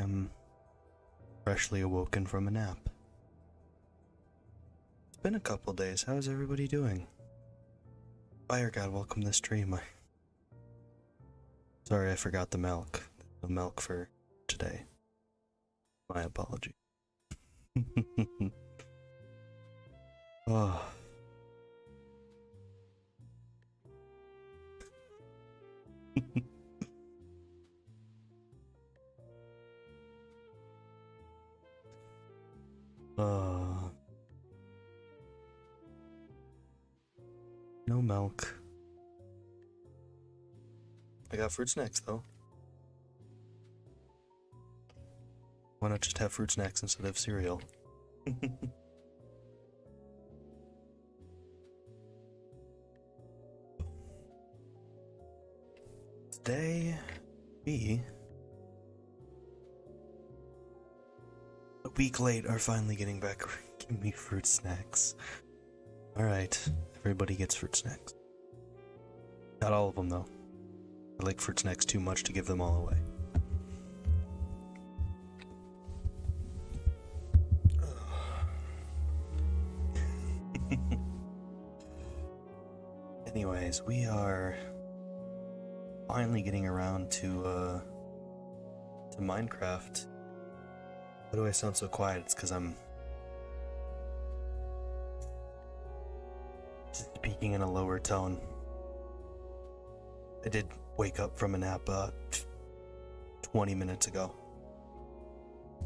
am freshly awoken from a nap. It's been a couple days. How's everybody doing? Fire God, welcome to the stream. Sorry, I forgot the milk. The milk for today. My apology. Oh. No milk. I got fruit snacks though. Why not just have fruit snacks instead of cereal? Today, we, a week late, are finally getting back. Give me fruit snacks. Alright, everybody gets fruit snacks. Not all of them though. I like fruit snacks too much to give them all away. Anyways, we are finally getting around to Minecraft. Why do I sound so quiet? It's because I'm speaking in a lower tone. I did wake up from a nap 20 minutes ago.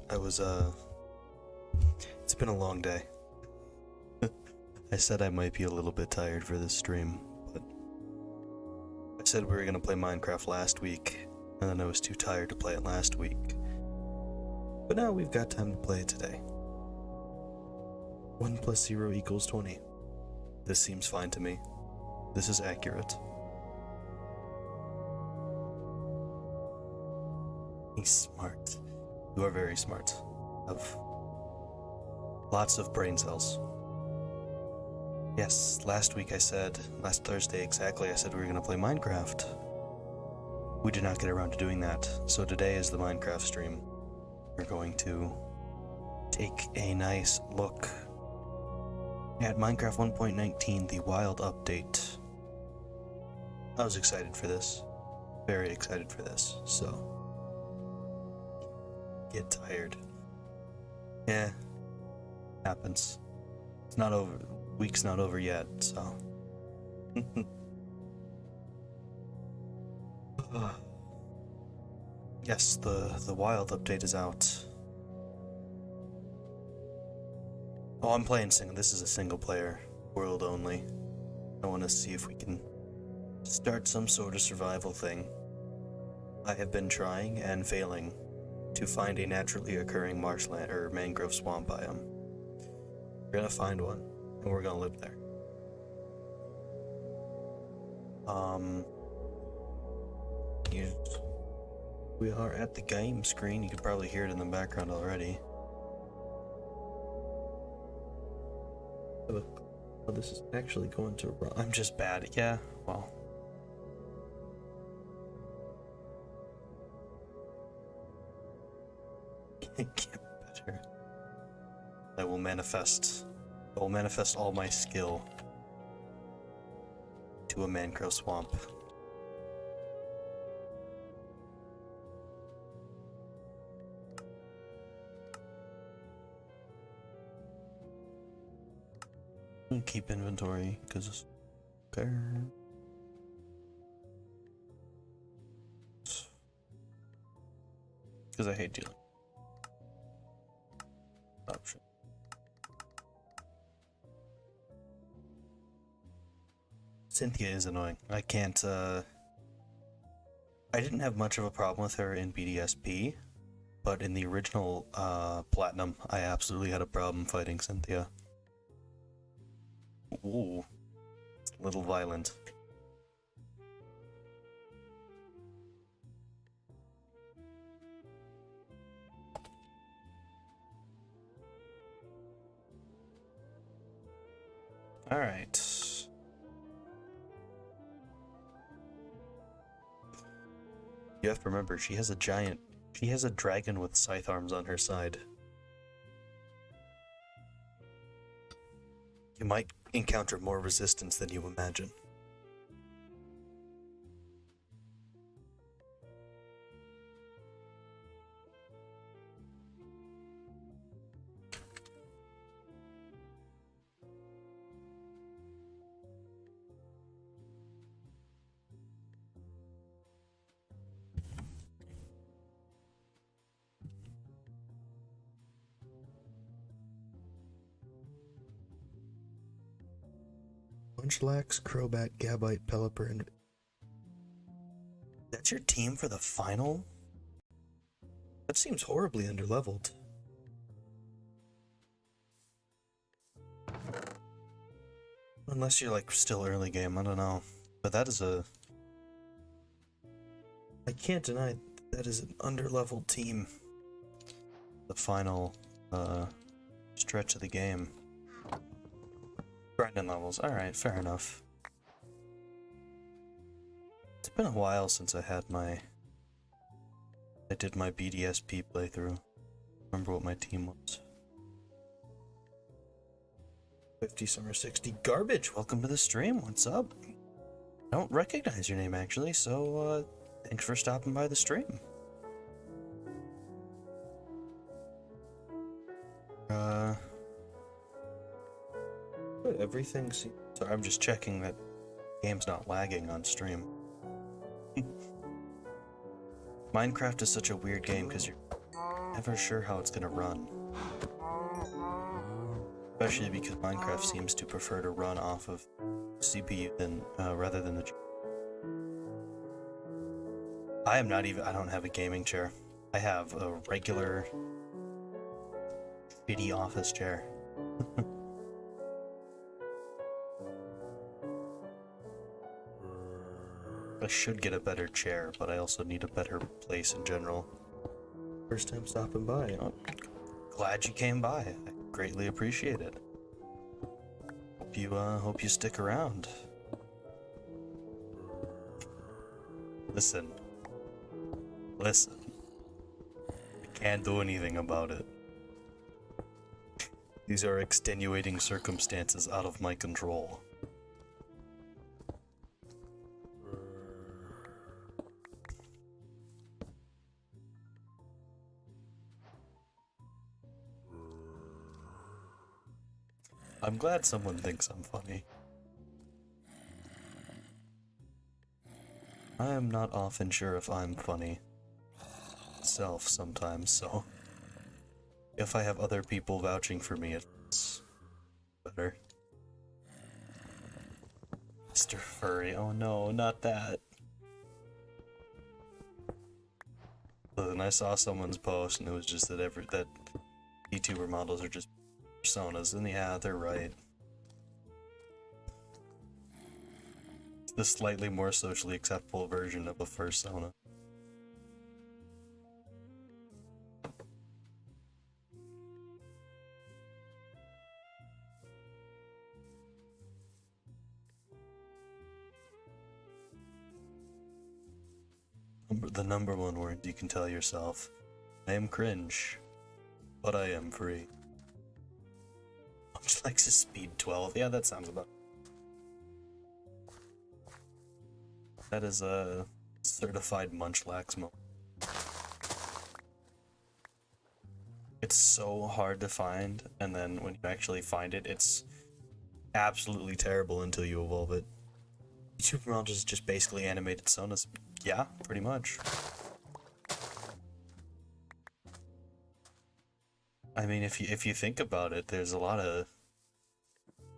It's been a long day. I said I might be a little bit tired for this stream, but I said we were gonna play Minecraft last week, and then I was too tired to play it last week. But now we've got time to play it today. 1 + 0 = 20. This seems fine to me. This is accurate. He's smart. You are very smart. Have lots of brain cells. Yes, last Thursday exactly, I said we were gonna play Minecraft. We did not get around to doing that, so today is the Minecraft stream. We're going to take a nice look at Minecraft 1.19, the wild update. I was excited for this. Very excited for this, so. Get tired. Yeah. Happens. It's not over. Week's not over yet, so. Yes, the wild update is out. Oh, I'm playing single. This is a single player world only. I want to see if we can start some sort of survival thing. I have been trying and failing to find a naturally occurring marshland or mangrove swamp biome. We're gonna find one, and we're gonna live there. We are at the game screen. You can probably hear it in the background already. Oh, this is actually going to run. I'm just bad. Yeah, well. Get better. I will manifest all my skill to a mangrove swamp. Keep inventory because okay. Because I hate dealing. Option. Cynthia is annoying. I can't, I didn't have much of a problem with her in BDSP, but in the original, Platinum, I absolutely had a problem fighting Cynthia. Ooh. It's a little violent. Alright. You have to remember, she has a giant She has a dragon with scythe arms on her side. You might encounter more resistance than you imagine. Munchlax, Crobat, Gabite, Pelipper, and... That's your team for the final? That seems horribly underleveled. Unless you're like still early game, I don't know. But that is a... I can't deny that is an underleveled team. The final stretch of the game. Grinding levels, alright, fair enough. It's been a while since I did my BDSP playthrough. Remember what my team was. 50 Summer 60 Garbage, welcome to the stream, what's up? I don't recognize your name actually, so thanks for stopping by the stream. Everything seems... Sorry, I'm just checking that game's not lagging on stream. Minecraft is such a weird game because you're never sure how it's gonna run. Especially because Minecraft seems to prefer to run off of CPU than rather than the... I don't have a gaming chair. I have a regular shitty office chair. I should get a better chair, but I also need a better place in general. First time stopping by. Oh, glad you came by. I greatly appreciate it. Hope you stick around. Listen. I can't do anything about it. These are extenuating circumstances out of my control. I'm glad someone thinks I'm funny. I am not often sure if I'm funny myself sometimes, so if I have other people vouching for me, it's better. Mr. Furry, oh no, not that. Then I saw someone's post and it was just that that VTuber models are just personas, and yeah, they're right. It's the slightly more socially acceptable version of a fursona. The number one word you can tell yourself: I am cringe, but I am free. Much likes his speed 12. Yeah, that sounds about... That is a certified Munchlax moment. It's so hard to find, and then when you actually find it, it's absolutely terrible until you evolve it. VTuber models is just basically animated sonas. Yeah, pretty much. I mean, if you think about it, there's a lot of...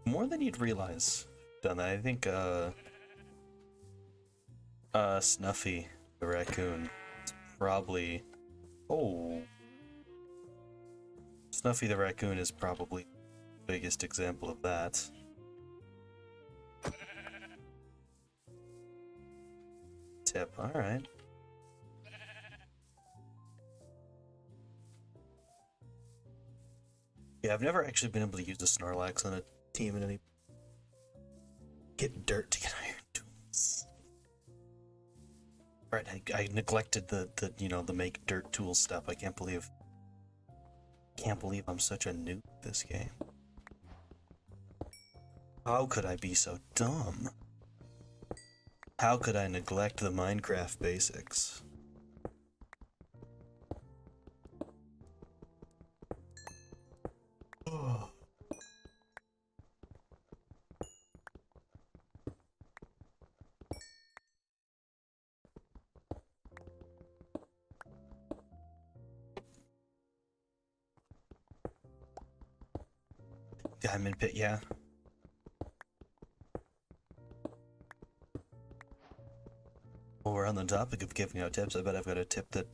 more than you'd realize done that. I think, Snuffy, the raccoon, is probably... Oh... Snuffy the raccoon is probably the biggest example of that. Tip, alright. Yeah, I've never actually been able to use a Snorlax on a team in any... Get dirt to get iron tools. Right, I neglected the the make dirt tool step. I can't believe I'm such a noob at this game. How could I be so dumb? How could I neglect the Minecraft basics? Oh. Diamond pit, yeah. Well, we're on the topic of giving out tips. I bet I've got a tip that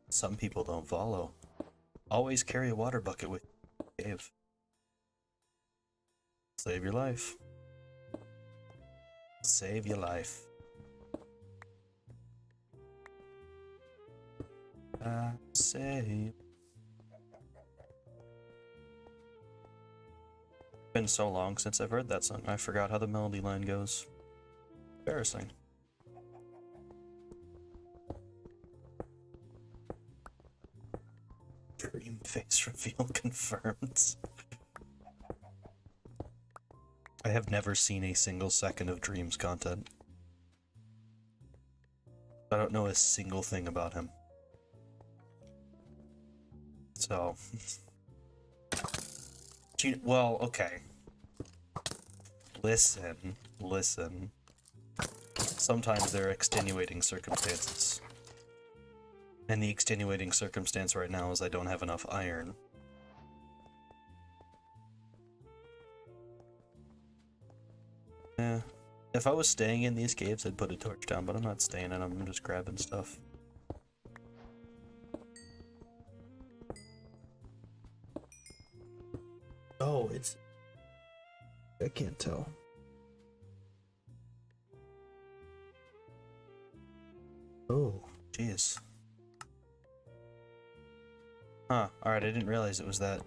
some people don't follow. Always carry a water bucket with you. Cave. Save your life. Save your life. Save. It's been so long since I've heard that song. I forgot how the melody line goes. Embarrassing. Dream face reveal confirmed. I have never seen a single second of Dream's content. I don't know a single thing about him. So... well, okay. Listen. Sometimes there are extenuating circumstances. And the extenuating circumstance right now is I don't have enough iron. Yeah. If I was staying in these caves, I'd put a torch down, but I'm not staying in them. I'm just grabbing stuff. Oh, it's... I can't tell. Oh, jeez. Huh, alright, I didn't realize it was that.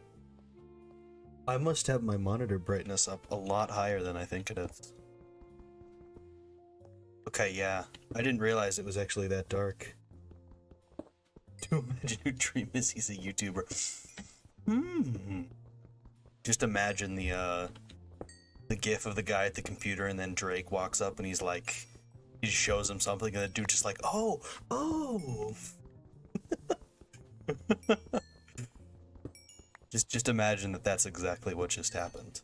I must have my monitor brightness up a lot higher than I think it is. Okay, yeah. I didn't realize it was actually that dark. To imagine who Dream is, he's a YouTuber. Just imagine the gif of the guy at the computer and then Drake walks up and he's like, he just shows him something and the dude just like, oh! Just imagine that that's exactly what just happened.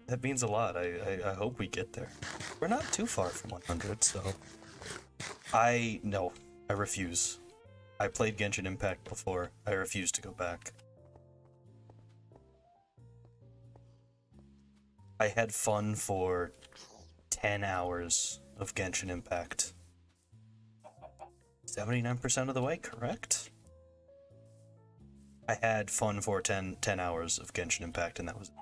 That means a lot. I hope we get there. We're not too far from 100, so... No, I refuse. I played Genshin Impact before. I refuse to go back. I had fun for 10 hours of Genshin Impact. 79% of the way, correct? I had fun for 10 hours of Genshin Impact, and that was it.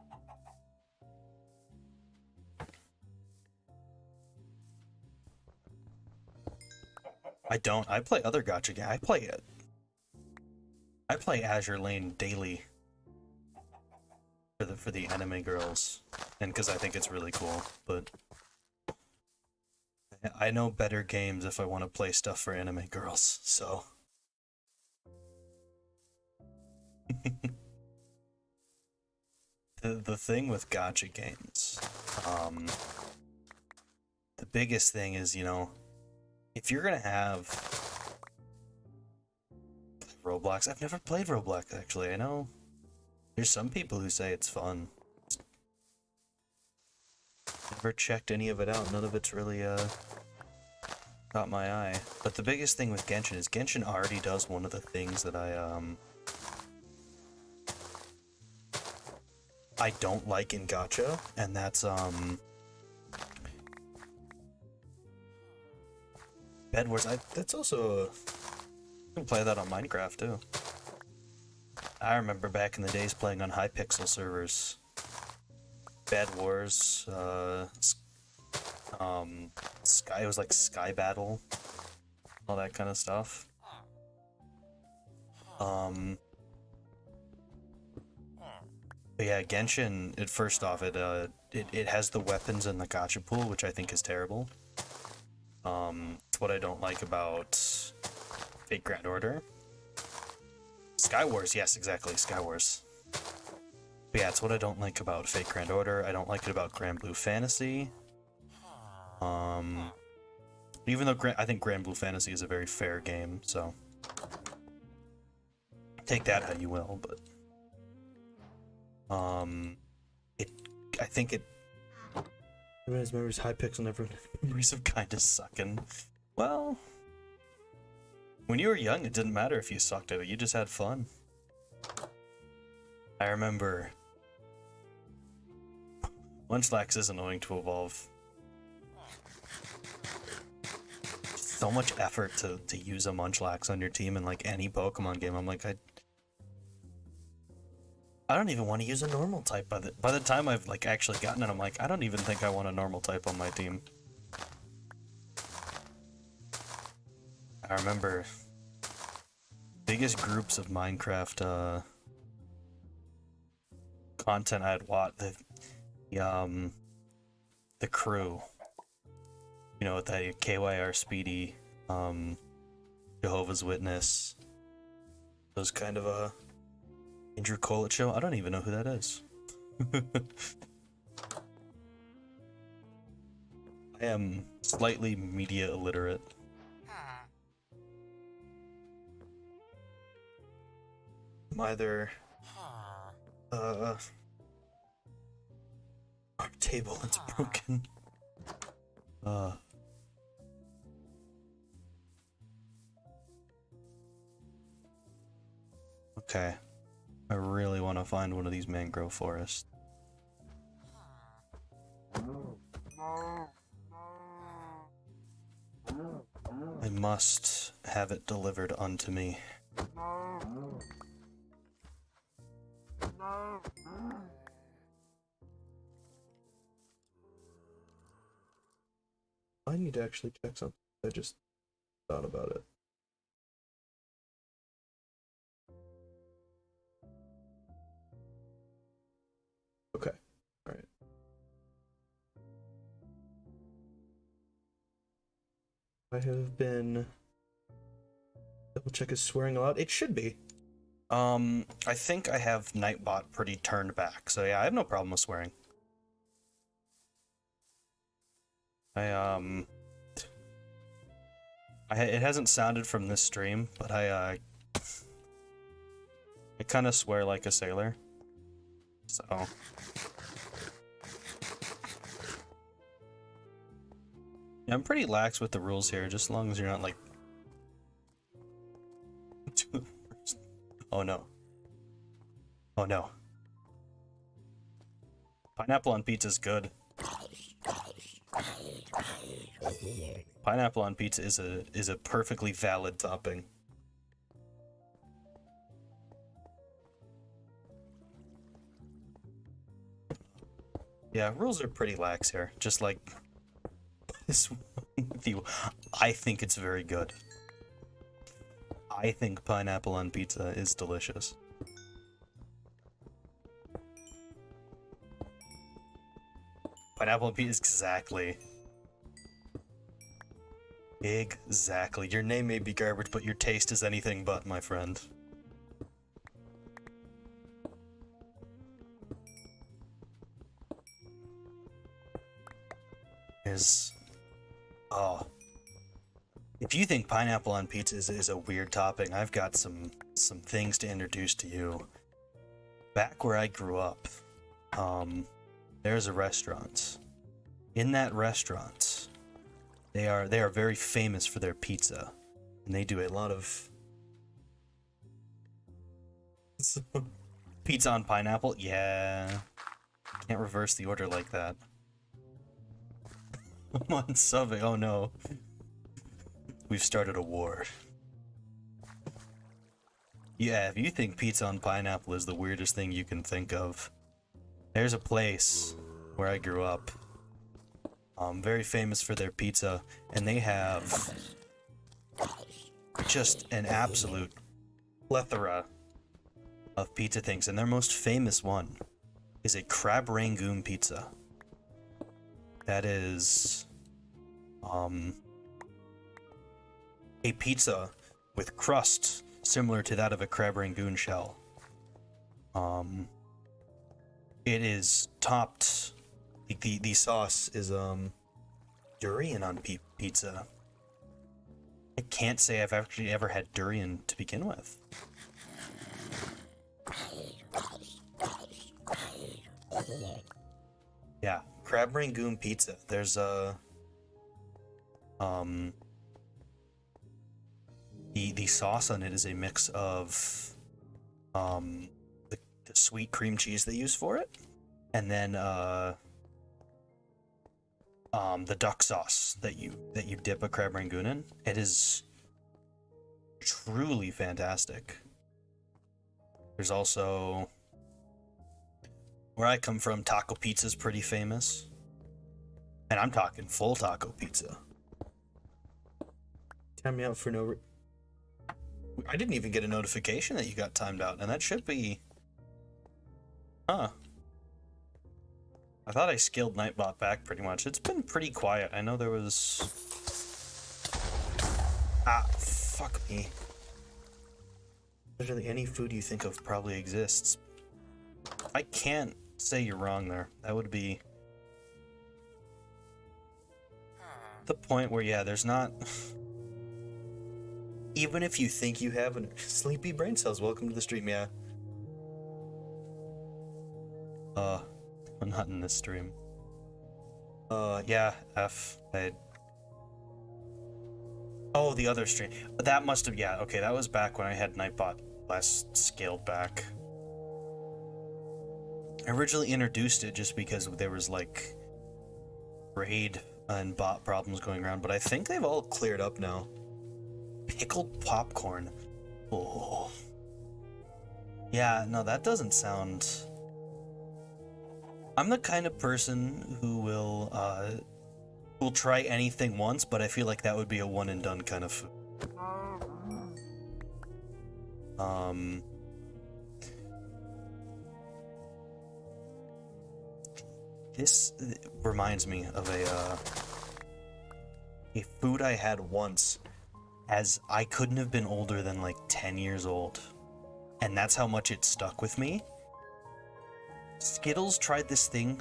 I play other gacha games. I play Azure Lane daily for the anime girls, and because I think it's really cool, but I know better games if I want to play stuff for anime girls, so... The thing with gacha games, the biggest thing is, you know, if you're gonna have Roblox, I've never played Roblox actually. I know there's some people who say it's fun. Never checked any of it out. None of it's really caught my eye. But the biggest thing with Genshin is Genshin already does one of the things that I don't like in gacha, and that's Bed Wars. That's also you can play that on Minecraft too. I remember back in the days playing on Hypixel servers. Bed Wars, Sky, it was like Sky Battle, all that kind of stuff. But yeah, Genshin, first off, it has the weapons and the gacha pool, which I think is terrible. It's what I don't like about Fate Grand Order. Skywars, yes, exactly, Skywars. But yeah, it's what I don't like about Fate Grand Order. I don't like it about Grand Blue Fantasy. Even though I think Grand Blue Fantasy is a very fair game, so take that how you will, but I think it everyone's memories high pixel never memories of kinda sucking. Well, when you were young, it didn't matter if you sucked at it, you just had fun. I remember Munchlax is annoying to evolve. So much effort to use a Munchlax on your team in like any Pokemon game. I'm like, I don't even want to use a normal type by the time I've like actually gotten it. I'm like, I don't even think I want a normal type on my team. I remember biggest groups of Minecraft content I'd watch, the crew, you know, with that KYR Speedy, Jehovah's Witness, those kind of Andrew Collett show. I don't even know who that is. I am slightly media illiterate. I'm either our table is broken. Okay. I really want to find one of these mangrove forests. I must have it delivered unto me. I need to actually check something. I just thought about it. Okay, alright. I have been... Double check is swearing allowed? It should be. I think I have Nightbot pretty turned back, so yeah, I have no problem with swearing. It hasn't sounded from this stream, but I kind of swear like a sailor. So yeah, I'm pretty lax with the rules here, just as long as you're not like oh no. Oh no. Pineapple on pizza is good. Pineapple on pizza is a perfectly valid topping. Yeah, rules are pretty lax here. Just like this one with you. I think it's very good. I think pineapple on pizza is delicious. Pineapple on pizza, exactly. Exactly. Your name may be garbage, but your taste is anything but, my friend. Oh. If you think pineapple on pizza is a weird topping, I've got some things to introduce to you. Back where I grew up, there's a restaurant. In that restaurant, they are very famous for their pizza, and they do a lot of pizza on pineapple. Yeah, can't reverse the order like that. I'm on subbing. Oh no, we've started a war. Yeah, if you think pizza on pineapple is the weirdest thing you can think of, there's a place where I grew up, very famous for their pizza, and they have just an absolute plethora of pizza things, and their most famous one is a crab rangoon pizza. That is a pizza with crust similar to that of a crab rangoon shell. It is topped. The sauce is durian on pizza. I can't say I've actually ever had durian to begin with. Yeah, crab rangoon pizza. There's a the sauce on it is a mix of the sweet cream cheese they use for it, and then the duck sauce that you dip a crab rangoon in. It is truly fantastic. There's also, where I come from, taco pizza is pretty famous, and I'm talking full taco pizza. Time me out for no. I didn't even get a notification that you got timed out, and that should be. Huh. I thought I scaled Nightbot back pretty much. It's been pretty quiet. I know there was. Ah, fuck me. Literally any food you think of probably exists. I can't say you're wrong there. That would be the point where, yeah, there's not. Even if you think you have an sleepy brain cells, welcome to the stream, yeah. I'm not in this stream. Yeah, Oh, the other stream. That must have, yeah, okay, that was back when I had Nightbot last scaled back. I originally introduced it just because there was, like, raid and bot problems going around, but I think they've all cleared up now. Pickled popcorn. Oh. Yeah, no, that doesn't sound... I'm the kind of person who will try anything once, but I feel like that would be a one and done kind of food. This reminds me of a food I had once, as I couldn't have been older than like 10 years old, and that's how much it stuck with me. Skittles tried this thing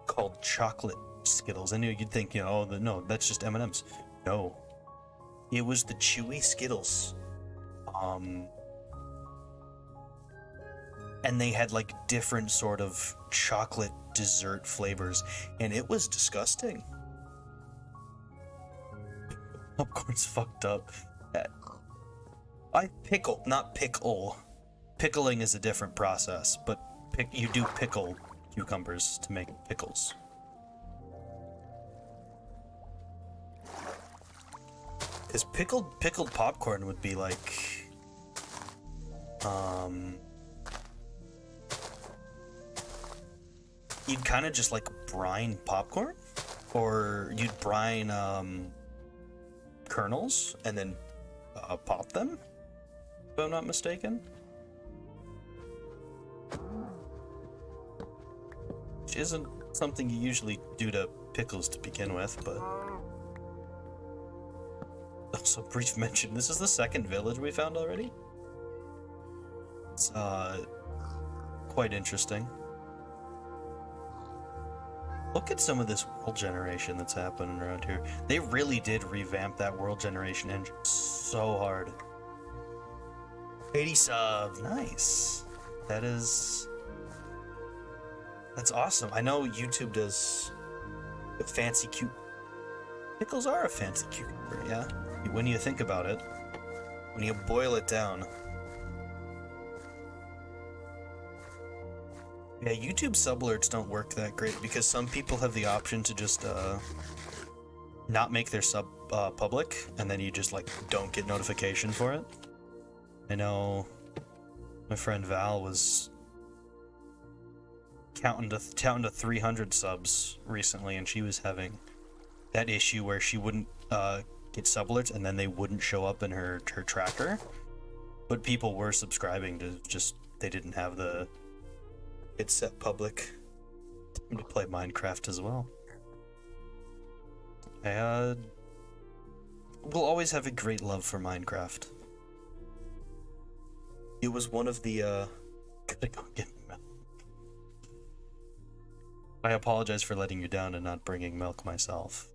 called chocolate Skittles. I knew you'd think, you know, oh, no, that's just M&Ms. No, it was the chewy Skittles. And they had like different sort of chocolate dessert flavors, and it was disgusting. Popcorn's fucked up. Not pickle. Pickling is a different process, but you do pickle cucumbers to make pickles. Because pickled popcorn would be like, you'd kind of just like brine popcorn, or you'd brine kernels and then pop them, if I'm not mistaken. Which isn't something you usually do to pickles to begin with, but... Also, brief mention, this is the second village we found already. It's quite interesting. Look at some of this world generation that's happening around here. They really did revamp that world generation engine so hard. 80 subs, nice. That's awesome. I know YouTube does a fancy cute. Pickles are a fancy cucumber, yeah. When you think about it, when you boil it down. Yeah, YouTube sub alerts don't work that great because some people have the option to just not make their sub public, and then you just like don't get notification for it. I know my friend Val was counting to 300 subs recently, and she was having that issue where she wouldn't get sub alerts and then they wouldn't show up in her tracker. But people were subscribing to just, they didn't have the, it's set public to play Minecraft as well. I will always have a great love for Minecraft. It was one of the, gotta go get milk. I apologize for letting you down and not bringing milk myself,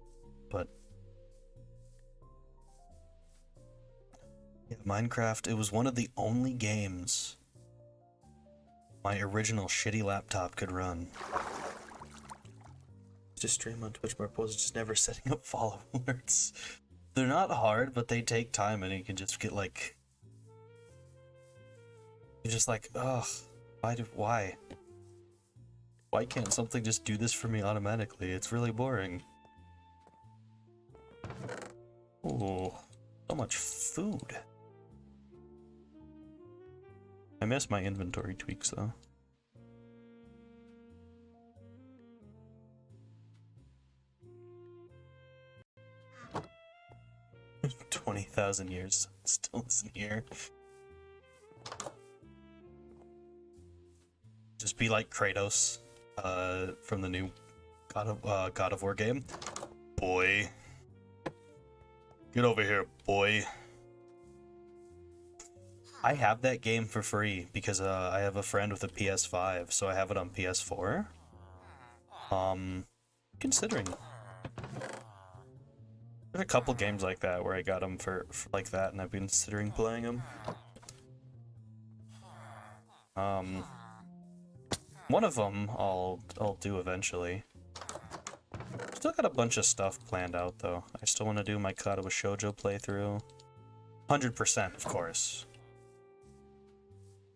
but yeah, Minecraft, it was one of the only games my original shitty laptop could run. Just stream on Twitch, my pose just never setting up follow alerts. They're not hard, but they take time, and you can just get like, you're just like, ugh, why? Why can't something just do this for me automatically? It's really boring. Oh, so much food. I miss my inventory tweaks though. 20,000 years still isn't here. Just be like Kratos from the new God of War game. Boy. Get over here, boy. I have that game for free because I have a friend with a PS5, so I have it on PS4. Considering. There's a couple games like that where I got them for like that, and I've been considering playing them. One of them I'll do eventually. Still got a bunch of stuff planned out though. I still want to do my Katawa Shoujo playthrough. 100%, of course.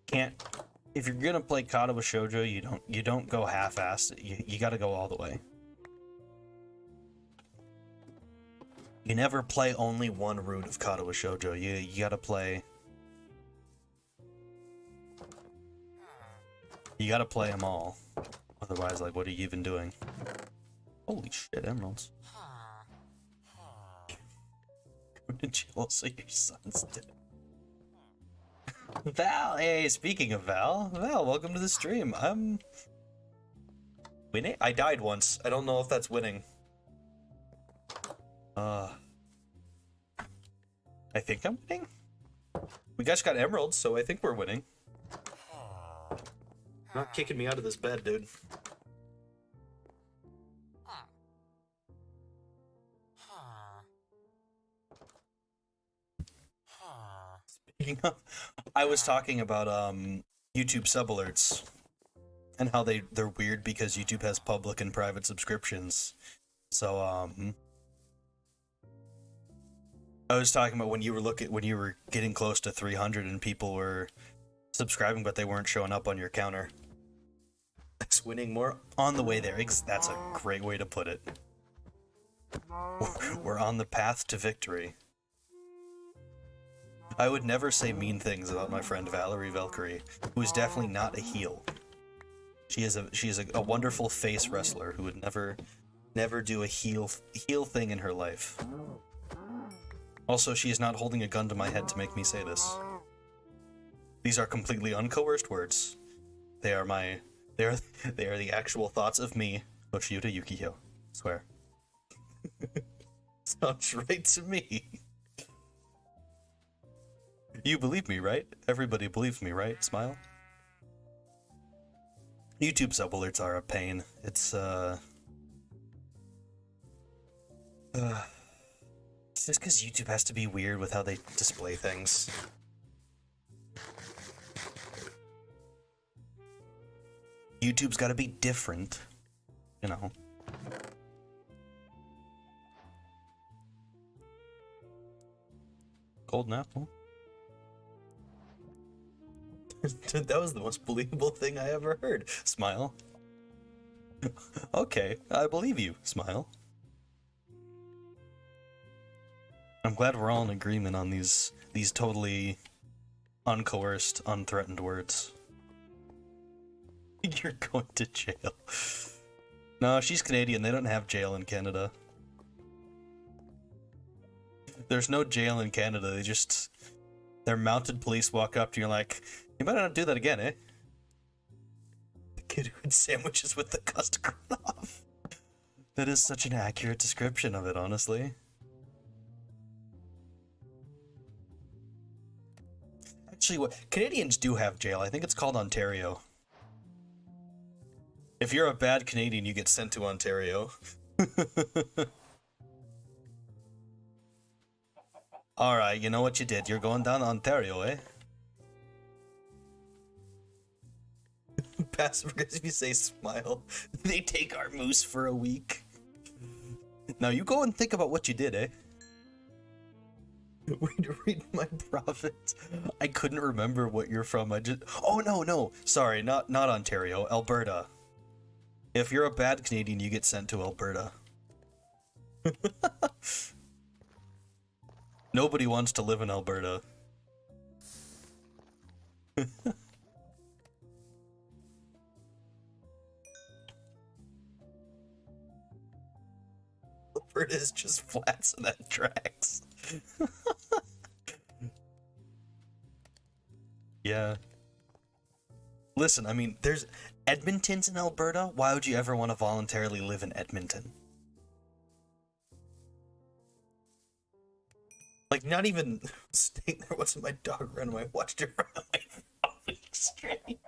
Can't. If you're gonna play Katawa Shoujo, you don't go half-assed. You gotta go all the way. You never play only one route of Katawa Shoujo. You gotta play. You gotta play them all. Otherwise, like, what are you even doing? Holy shit, emeralds. Go to jail so your son's dead. Val, hey, speaking of Val, welcome to the stream. I'm winning? I died once. I don't know if that's winning. I think I'm winning? We just got emeralds, so I think we're winning. Not kicking me out of this bed, dude. Speaking of, I was talking about YouTube sub alerts and how they're weird because YouTube has public and private subscriptions. So I was talking about when you were getting close to 300 and people were subscribing but they weren't showing up on your counter. It's winning more on the way there. That's a great way to put it. We're on the path to victory. I would never say mean things about my friend Valerie Valkyrie, who is definitely not a heel. She is a wonderful face wrestler who would never do a heel thing in her life. Also, she is not holding a gun to my head to make me say this. These are completely uncoerced words. They are the actual thoughts of me, Hoshiuta Yukihyou. Swear. Sounds right to me. You believe me, right? Everybody believes me, right? Smile. YouTube sub alerts are a pain. It's just because YouTube has to be weird with how they display things. YouTube's got to be different, you know. Golden apple. That was the most believable thing I ever heard. Smile. Okay, I believe you. Smile. I'm glad we're all in agreement on these totally uncoerced, unthreatened words. You're going to jail. No, she's Canadian. They don't have jail in Canada. There's no jail in Canada. Their mounted police walk up to you like, you better not do that again, eh? The kid who had sandwiches with the custard off. That is such an accurate description of it, honestly. Actually, what Canadians do have jail. I think it's called Ontario. If you're a bad Canadian, you get sent to Ontario. Alright, you know what you did. You're going down to Ontario, eh? Passive aggressive if you say smile. They take our moose for a week. Now you go and think about what you did, eh? Read my prophet. I couldn't remember what you're from. I just... Oh, no. Sorry, not Ontario. Alberta. If you're a bad Canadian, you get sent to Alberta. Nobody wants to live in Alberta. Alberta is just flat, so that tracks. Yeah. Listen, I mean, there's Edmonton's in Alberta. Why would you ever want to voluntarily live in Edmonton? Like, not even staying there wasn't my dog run away. I watched it run away from the street.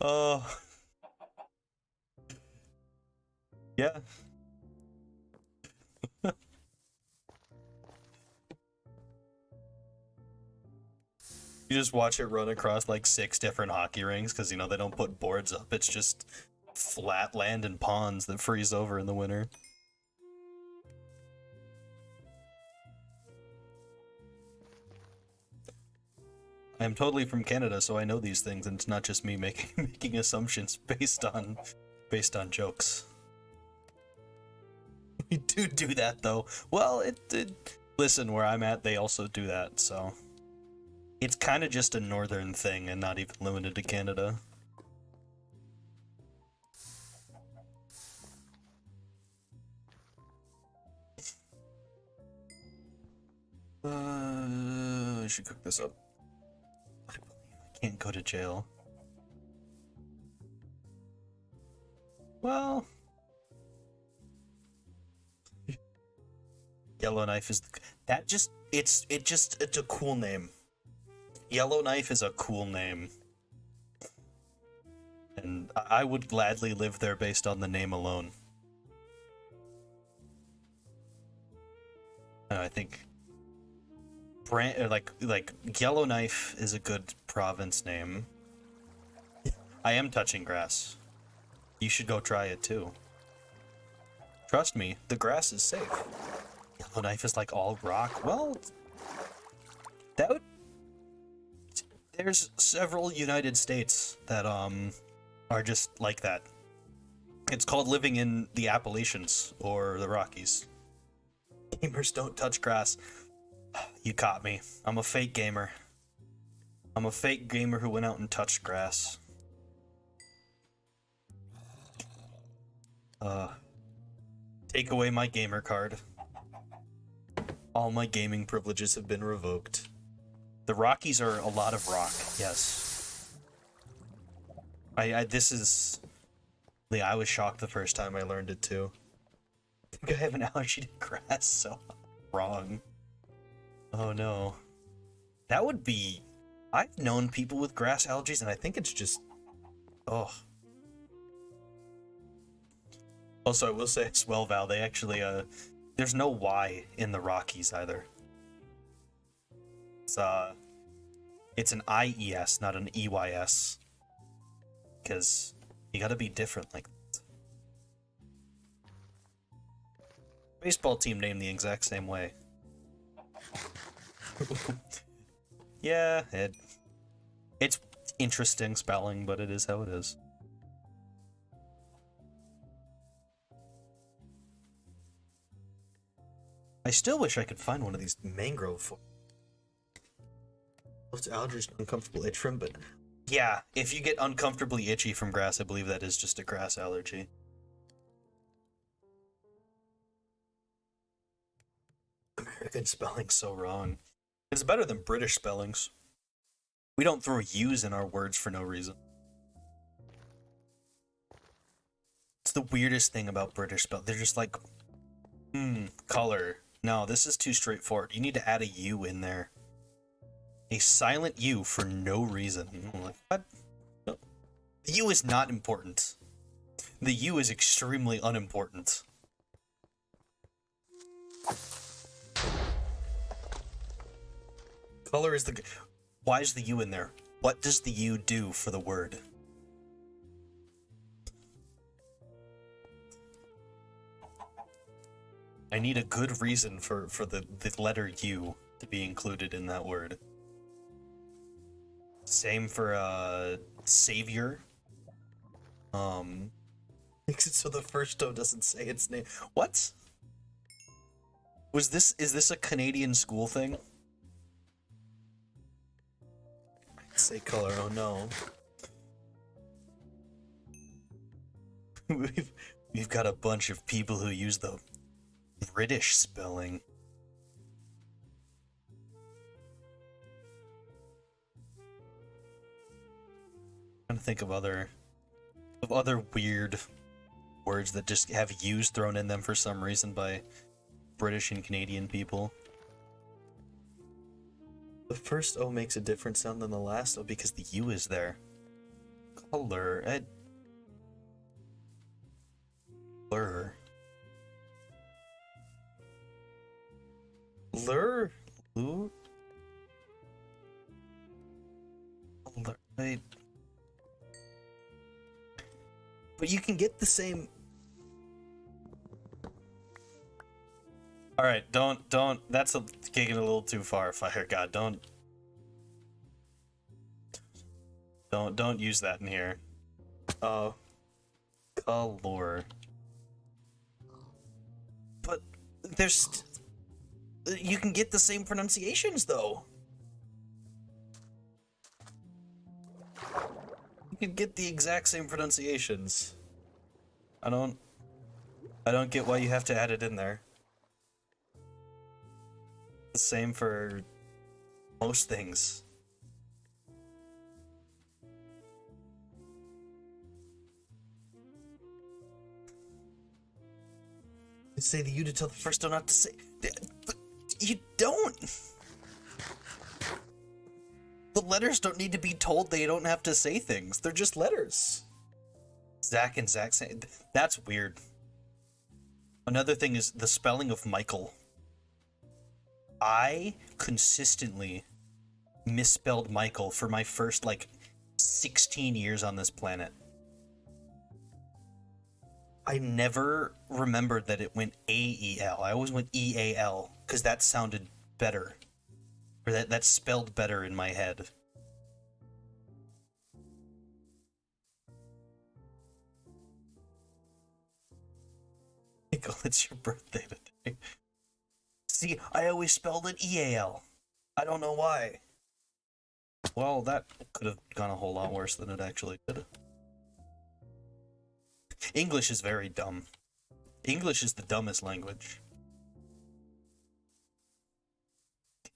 Oh. Yeah. You just watch it run across like 6 different hockey rinks because, you know, they don't put boards up. It's just flat land and ponds that freeze over in the winter. I am totally from Canada, so I know these things, and it's not just me making assumptions based on jokes. We do that though. Well, listen, where I'm at, they also do that, so it's kind of just a northern thing and not even limited to Canada. I should cook this up. I believe I can't go to jail. Well, Yellowknife is that just it's a cool name. Yellowknife is a cool name, and I would gladly live there based on the name alone. I think like Yellowknife is a good province name. I am touching grass. You should go try it too. Trust me, the grass is safe. Yellowknife is like all rock. Well, there's several United States that are just like that. It's called living in the Appalachians or the Rockies. Gamers don't touch grass. You caught me. I'm a fake gamer. I'm a fake gamer who went out and touched grass. Take away my gamer card. All my gaming privileges have been revoked. The Rockies are a lot of rock, yes. I was shocked the first time I learned it too. I think I have an allergy to grass, so wrong. Oh no. That would be... I've known people with grass allergies, and I think it's just... Oh. Also, I will say as well, Val, they actually, there's no Y in the Rockies either. It's an IES, not an EYS. Because you gotta be different like that. Baseball team named the exact same way. Yeah, it's interesting spelling, but it is how it is. I still wish I could find one of these mangrove. It's allergies and uncomfortable itch from, but yeah, if you get uncomfortably itchy from grass, I believe that is just a grass allergy. American spelling's so wrong. It's better than British spellings. We don't throw U's in our words for no reason. It's the weirdest thing about British spell. They're just like, color. No, this is too straightforward. You need to add a U in there. A silent U for no reason. I'm like, what? No. The U is not important. The U is extremely unimportant. Color is the... Why is the U in there? What does the U do for the word? I need a good reason for the letter U to be included in that word. Same for savior. Makes it so the first O doesn't say its name. What? Is this a Canadian school thing? I'd say color, oh no. We've got a bunch of people who use the British spelling. I'm trying to think of other weird words that just have U's thrown in them for some reason by British and Canadian people. The first O makes a different sound than the last O because the U is there. Color. Blur. Lure? Lure? Wait. But you can get the same... Alright, don't, that's kicking a little too far, Fire God, don't use that in here. Color. But there's... You can get the same pronunciations, though. You can get the exact same pronunciations. I don't get why you have to add it in there. The same for most things. You say the U to tell the first O not to say. You don't. The letters don't need to be told they don't have to say things. They're just letters. Zach and Zach say that's weird. Another thing is the spelling of Michael. I consistently misspelled Michael for my first, 16 years on this planet. I never remembered that it went A-E-L. I always went E-A-L, because that sounded better. Or that spelled better in my head. Michael, it's your birthday today. See, I always spelled it E-A-L. I don't know why. Well, that could have gone a whole lot worse than it actually did. English is very dumb. English is the dumbest language.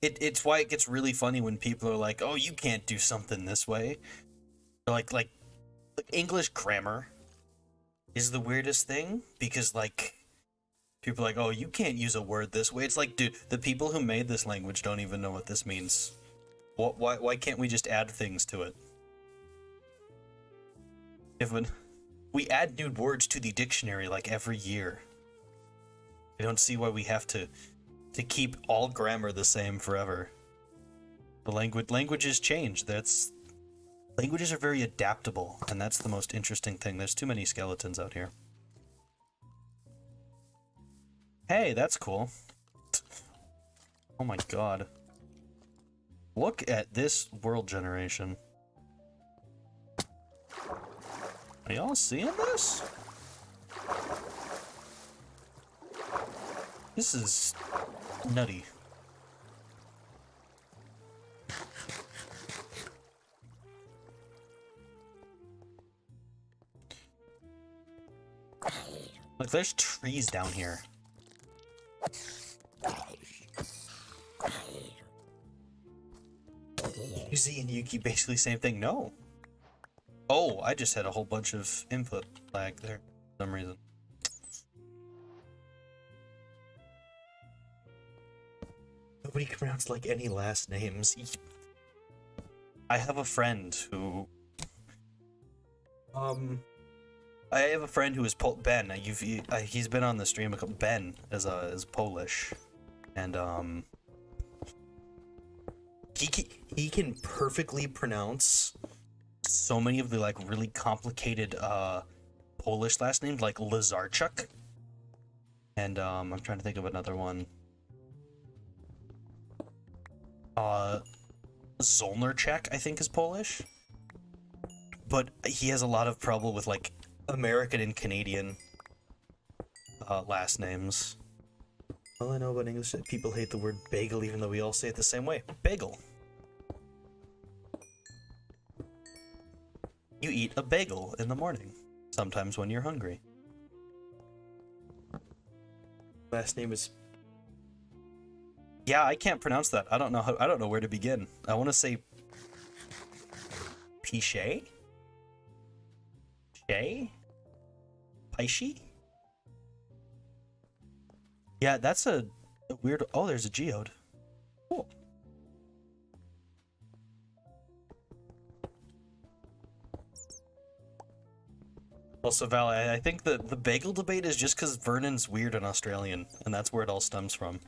It's why it gets really funny when people are like, oh, you can't do something this way. Like English grammar is the weirdest thing, because, people are like, oh, you can't use a word this way. It's like, dude, the people who made this language don't even know what this means. Why can't we just add things to it? We add new words to the dictionary, every year. I don't see why we have to keep all grammar the same forever. The languages change. Languages are very adaptable, and that's the most interesting thing. There's too many skeletons out here. Hey, that's cool. Oh my god. Look at this world generation. Are y'all seeing this? This is nutty. Look, there's trees down here. Z and Yuki basically same thing. No. Oh, I just had a whole bunch of input lag there for some reason. Nobody can pronounce like any last names. I have a friend who I have a friend who is Ben. He's been on the stream. Ben is Polish, and he can perfectly pronounce so many of the like really complicated Polish last names, like Lazarchuk, and I'm trying to think of another one. Zolnarchek, I think, is Polish, but he has a lot of trouble with like American and Canadian last names. All I know about English is that people hate the word bagel even though we all say it the same way. Bagel. You eat a bagel in the morning, sometimes when you're hungry. Last name is... Yeah, I can't pronounce that. I don't know where to begin. I want to say Pichet? Shay? Paishi? Yeah, that's a weird... Oh, there's a geode. Cool. Also, Val, I think the bagel debate is just because Vernon's weird and Australian, and that's where it all stems from.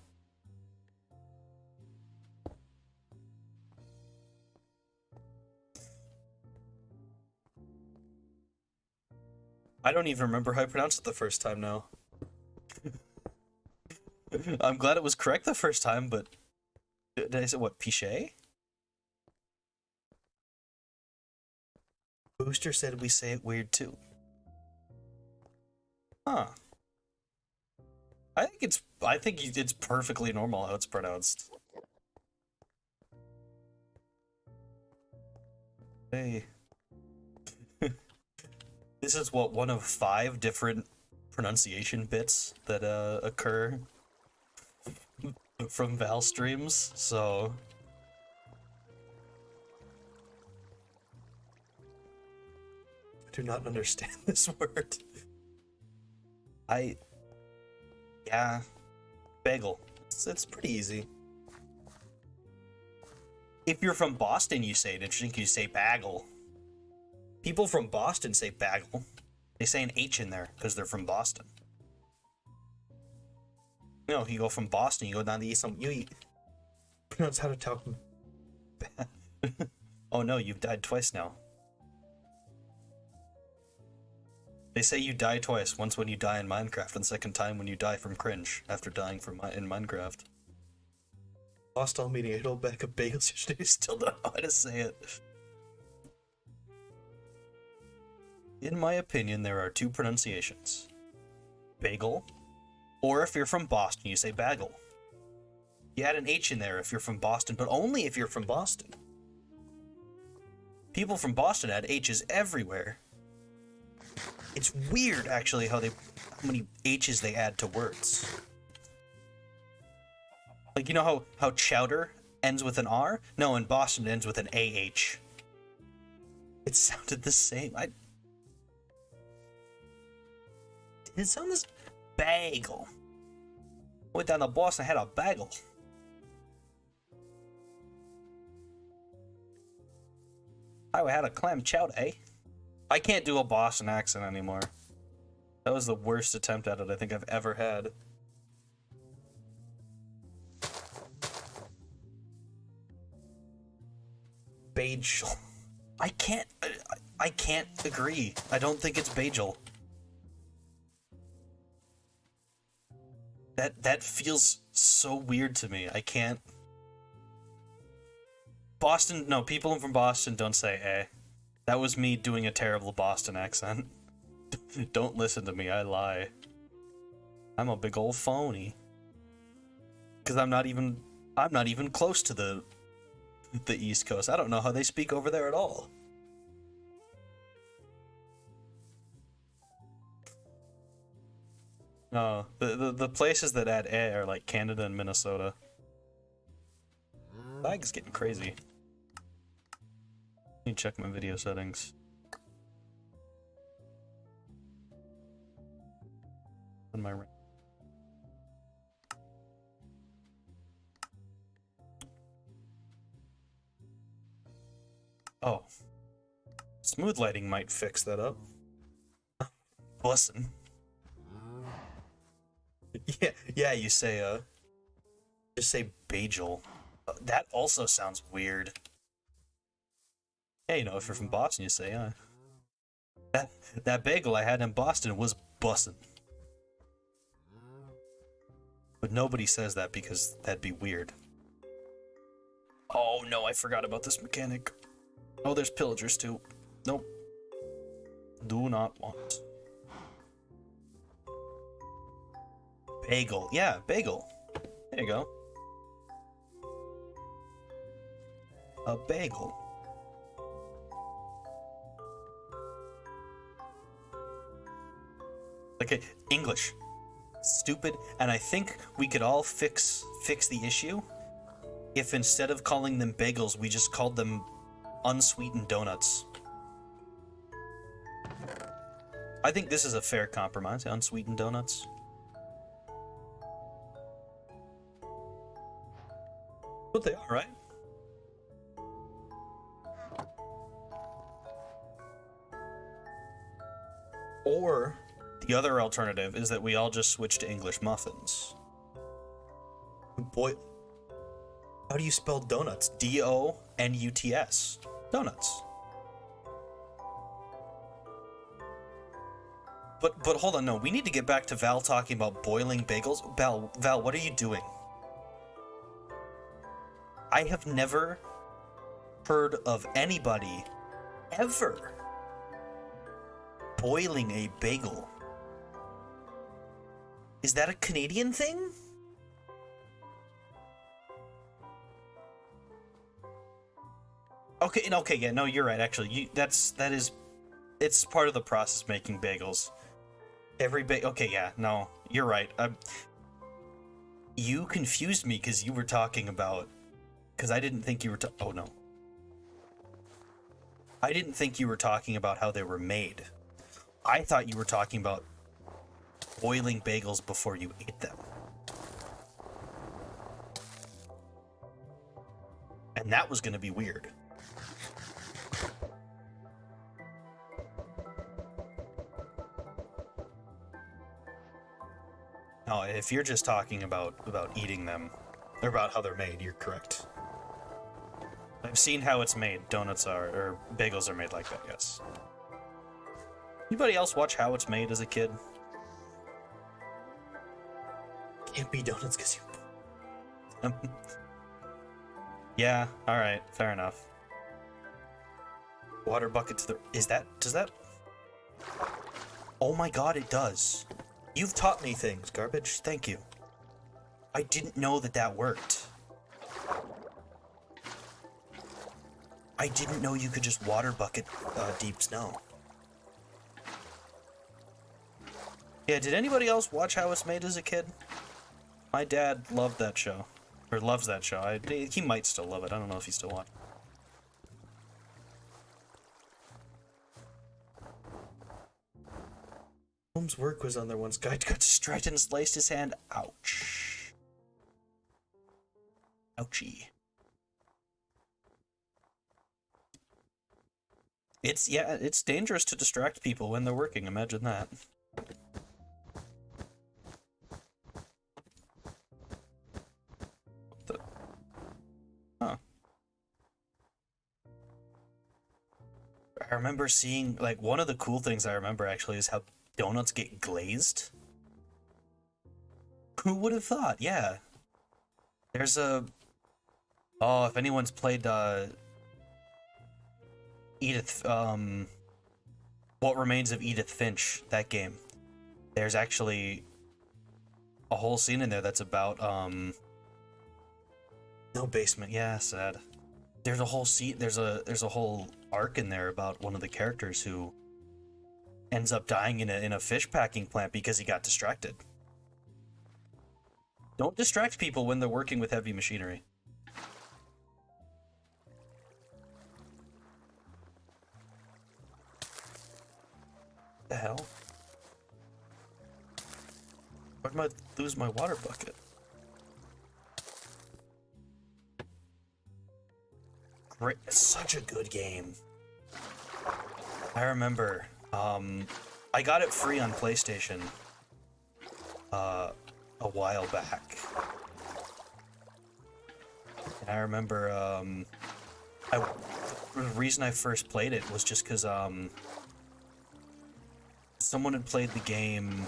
I don't even remember how I pronounced it the first time now. I'm glad it was correct the first time, but... Did I say what, Pichet? Booster said we say it weird too. Huh. I think it's perfectly normal how it's pronounced. Hey. This is what, one of 5 different pronunciation bits that occur from Val streams, so... I do not understand this word. Yeah, bagel. It's pretty easy. If you're from Boston, you say it interesting. You say bagel. People from Boston say bagel. They say an H in there because they're from Boston. You know, you go from Boston, you go down to eat some. You eat. Pronounce how to talk. Oh no, you've died twice now. They say you die twice. Once when you die in Minecraft, and the second time when you die from cringe after dying in Minecraft. Lost all meeting. I ate all back of bagels yesterday. Still don't know how to say it. In my opinion, there are 2 pronunciations. Bagel, or if you're from Boston, you say bagel. You add an H in there if you're from Boston, but only if you're from Boston. People from Boston add H's everywhere. It's weird, actually, how many H's they add to words. Like, you know how chowder ends with an R? No, in Boston it ends with an AH. It sounded the same. Did it sound this? Bagel. Went down to Boston, I had a bagel. I had a clam chowder, eh? I can't do a Boston accent anymore. That was the worst attempt at it I think I've ever had. Bagel. I can't agree. I don't think it's bagel. That feels so weird to me. I can't. Boston, no, people from Boston don't say eh. That was me doing a terrible Boston accent. Don't listen to me, I lie. I'm a big old phony. Cause I'm not even close to the East Coast. I don't know how they speak over there at all. No, the places that add eh are like Canada and Minnesota. Lag is getting crazy. Let me check my video settings. On my oh, smooth lighting might fix that up. Bussin'. Yeah, you say just say bagel. That also sounds weird. Yeah, you know, if you're from Boston, you say that bagel I had in Boston was bussin'. But nobody says that because that'd be weird. Oh no, I forgot about this mechanic. Oh, there's pillagers too. Nope. Do not want. Bagel. Yeah, bagel. There you go. A bagel. Okay, English. Stupid. And I think we could all fix the issue if instead of calling them bagels, we just called them unsweetened donuts. I think this is a fair compromise, unsweetened donuts. But they are, right? Or the other alternative is that we all just switch to English muffins. Boy, how do you spell donuts? D-O-N-U-T-S. Donuts. But hold on, no, we need to get back to Val talking about boiling bagels. Val, what are you doing? I have never heard of anybody ever boiling a bagel. Is that a Canadian thing? Okay, yeah, no, you're right. Actually, it's part of the process making bagels. Okay, yeah, no, you're right. You confused me because you were talking about. Because I didn't think you were. Oh no. I didn't think you were talking about how they were made. I thought you were talking about boiling bagels before you ate them. And that was going to be weird. No, if you're just talking about eating them, or about how they're made, you're correct. I've seen how it's made. Donuts are, or bagels are made like that, yes. Anybody else watch How It's Made as a kid? Can't be donuts because you... Yeah, alright, fair enough. Water bucket to the... Does that... Oh my god, it does. You've taught me things, Garbage. Thank you. I didn't know that worked. I didn't know you could just water bucket deep snow. Yeah, did anybody else watch How It's Made as a kid? My dad loved that show. Or loves that show. He might still love it. I don't know if he still watches. Holmes' work was on there once. Guy got distracted and sliced his hand. Ouch. Ouchie. It's dangerous to distract people when they're working. Imagine that. Huh. I remember seeing, like, one of the cool things I remember actually is how donuts get glazed. Who would have thought? Yeah. There's a... Oh, if anyone's played, Edith, What Remains of Edith Finch, that game. There's actually a whole scene in there that's about, no basement, yeah, sad. There's a whole scene, there's a whole arc in there about one of the characters who ends up dying in a fish packing plant because he got distracted. Don't distract people when they're working with heavy machinery. The hell? Where'd I lose my water bucket? Great, it's such a good game. I remember, I got it free on PlayStation, a while back. And I remember, the reason I first played it was just because, someone had played the game,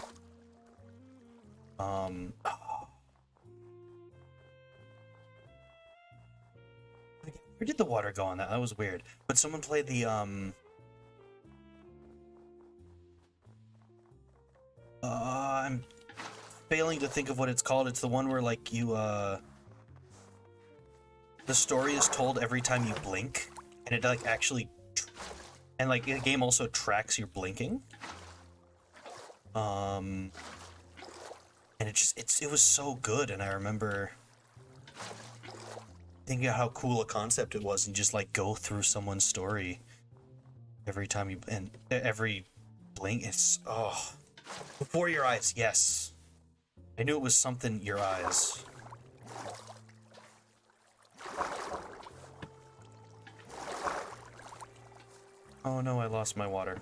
where did the water go on that? That was weird. But someone played the, I'm failing to think of what it's called. It's the one where, like, you, the story is told every time you blink, and it, like, actually, and, like, the game also tracks your blinking. And it was so good, and I remember thinking of how cool a concept it was, and just, like, go through someone's story every time you, and every blink, it's, oh, before your eyes, yes. I knew it was something, your eyes. Oh no, I lost my water.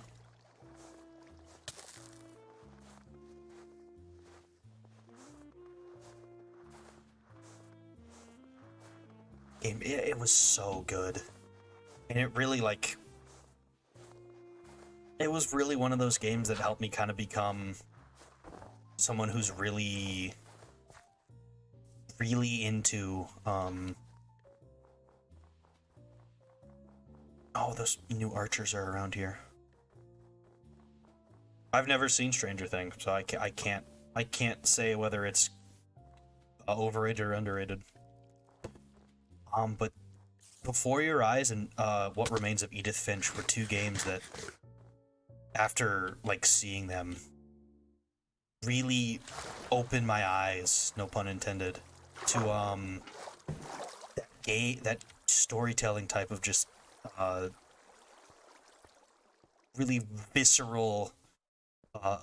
It was so good. And it really, like, it was really one of those games that helped me kind of become someone who's really into, oh, those new archers are around here. I've never seen Stranger Things, so I can't say whether it's overrated or underrated. But Before Your Eyes and What Remains of Edith Finch were two games that, after, like, seeing them, really opened my eyes, no pun intended, to that storytelling type of just really visceral,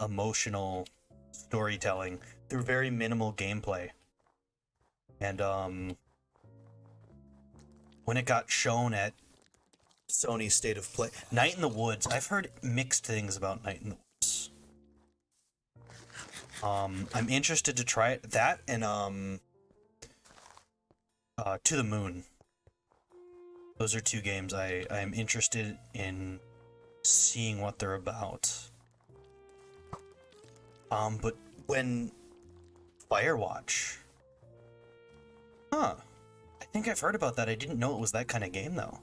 emotional storytelling through very minimal gameplay. And when it got shown at Sony's State of Play, Night in the Woods, I've heard mixed things about Night in the Woods. I'm interested to try it. That and To the Moon. Those are two games I'm interested in seeing what they're about. But when Firewatch, huh? I think I've heard about that. I didn't know it was that kind of game though.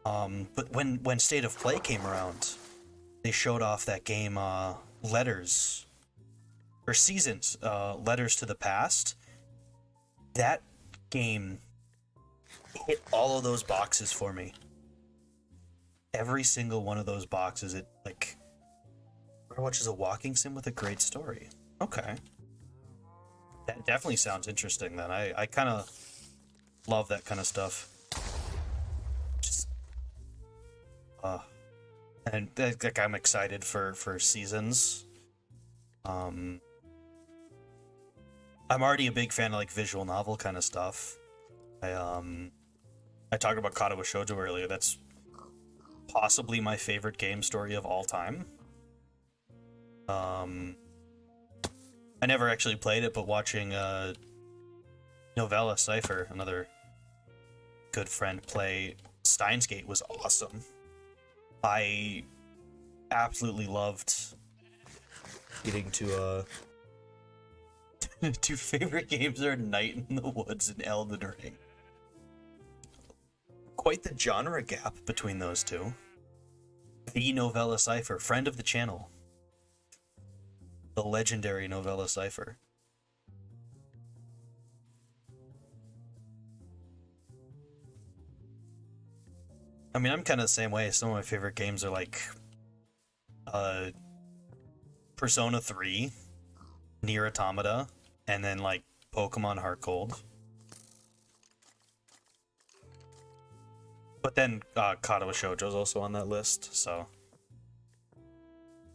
But when State of Play came around, they showed off that game, Letters, or Seasons, Letters to the Past. That game hit all of those boxes for me. Every single one of those boxes, it, like, Firewatch is a walking sim with a great story. Okay. That definitely sounds interesting then. I kind of love that kind of stuff. Just, and like, I'm excited for Seasons. I'm already a big fan of, like, visual novel kind of stuff. I talked about Katawa Shoujo earlier. That's possibly my favorite game story of all time. I never actually played it, but watching Novella Cypher, another good friend, play Steins Gate was awesome. I absolutely loved getting to two favorite games are Night in the Woods and Elden Ring. Quite the genre gap between those two. The Novella Cypher, friend of the channel. The legendary Novella Cypher. I mean, I'm kind of the same way. Some of my favorite games are like Persona 3, Nier Automata, and then like Pokemon Heart Gold. But then Katawa Shoujo is also on that list, so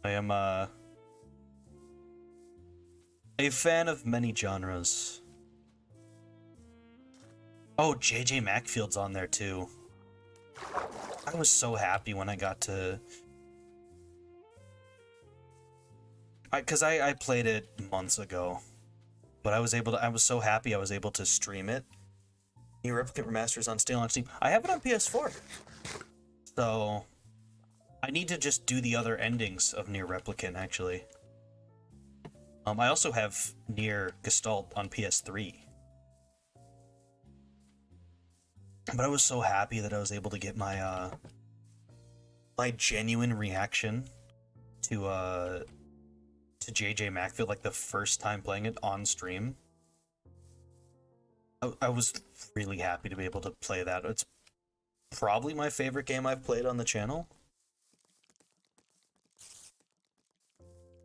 I am a fan of many genres. Oh, JJ Macfield's on there too. I was so happy when I got to... Because I played it months ago, but I was so happy I was able to stream it. Nier Replicant Remasters on still on Steam. I have it on PS4, so I need to just do the other endings of Nier Replicant actually. I also have Nier Gestalt on PS3. But I was so happy that I was able to get my my genuine reaction to JJ Macfield, like the first time playing it on stream. I was really happy to be able to play that. It's probably my favorite game I've played on the channel.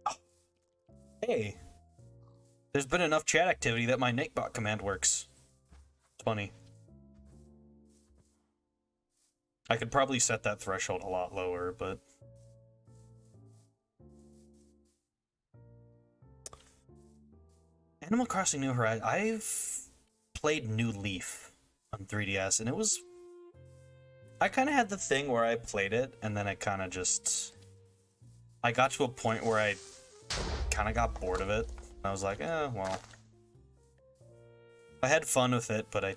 Oh. Hey, there's been enough chat activity that my Nightbot command works. It's funny. I could probably set that threshold a lot lower, but... Animal Crossing New Horizons. I've played New Leaf on 3DS, and it was... I kind of had the thing where I played it, and then I kind of just... I got to a point where I kind of got bored of it. I was like, well... I had fun with it, but I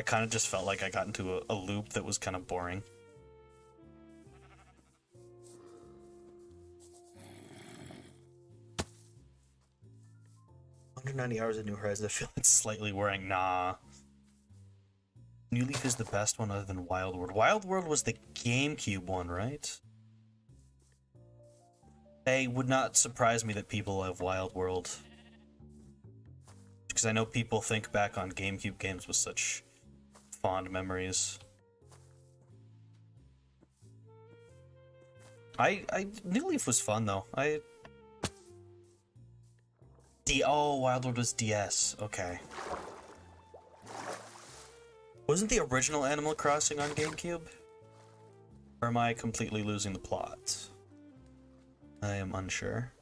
kind of just felt like I got into a loop that was kind of boring. Under 90 hours of New Horizons, I feel it's slightly wearing. Nah. New Leaf is the best one other than Wild World. Wild World was the GameCube one, right? It would not surprise me that people love Wild World. Because I know people think back on GameCube games with such fond memories. New Leaf was fun though. Oh, Wild World was DS. Okay. Wasn't the original Animal Crossing on GameCube? Or am I completely losing the plot? I am unsure.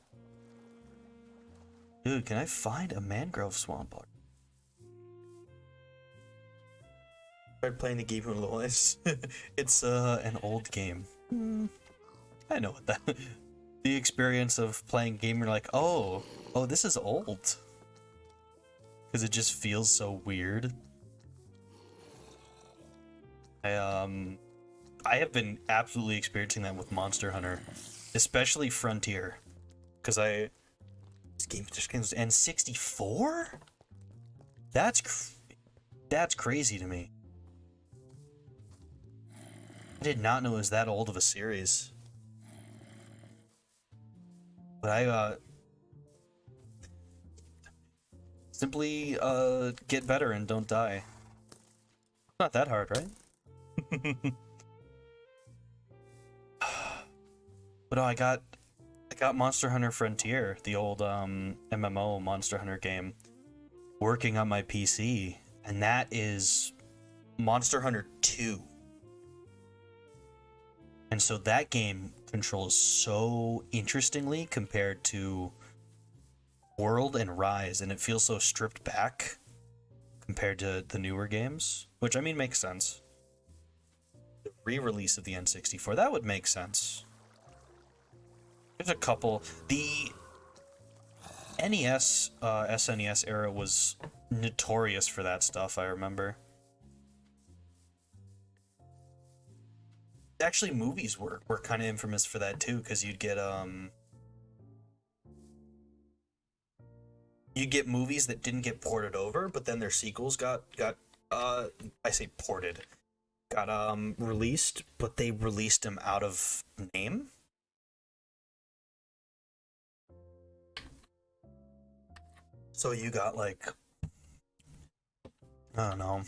Dude, can I find a mangrove swamp? Tried playing the game a little. It's an old game. I know what that. The experience of playing a game, you're like, oh, this is old. Because it just feels so weird. I have been absolutely experiencing that with Monster Hunter, especially Frontier, because this game was N64. That's crazy to me. I did not know it was that old of a series. But I simply get better and don't die. It's not that hard, right? But I got Monster Hunter Frontier, the old MMO Monster Hunter game, working on my PC, and that is Monster Hunter 2. And so that game controls so interestingly compared to World and Rise, and it feels so stripped back compared to the newer games, which I mean makes sense. The re-release of the N64, that would make sense. There's a couple. The NES, SNES era was notorious for that stuff, I remember. Actually, movies were kind of infamous for that too, because you'd get movies that didn't get ported over, but then their sequels got I say ported, got released, but they released them out of name. So you got like, I don't know,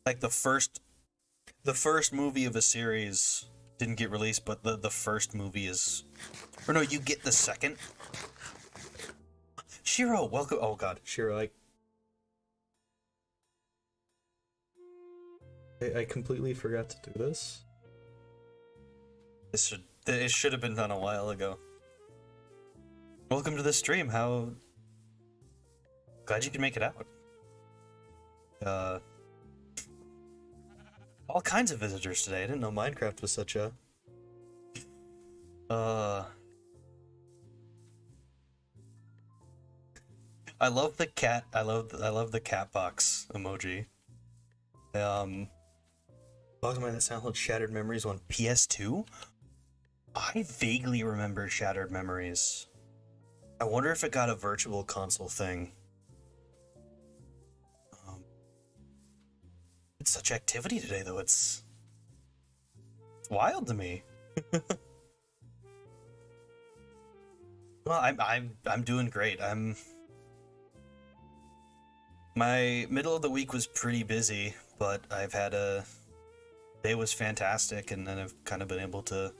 like the first movie of a series didn't get released, but the first movie is, or no, you get the second. Shiro, welcome. Oh god, Shiro, I completely forgot to do this. This should It should have been done a while ago. Welcome to the stream. How glad you could make it out. All kinds of visitors today. I didn't know Minecraft was such a I love the cat. I love the cat box emoji. Box mine that sounded Shattered Memories on PS2. I vaguely remember Shattered Memories. I wonder if it got a virtual console thing. It's such activity today, though. It's wild to me. Well, I'm doing great. My middle of the week was pretty busy, but I've had a day was fantastic, and then I've kind of been able to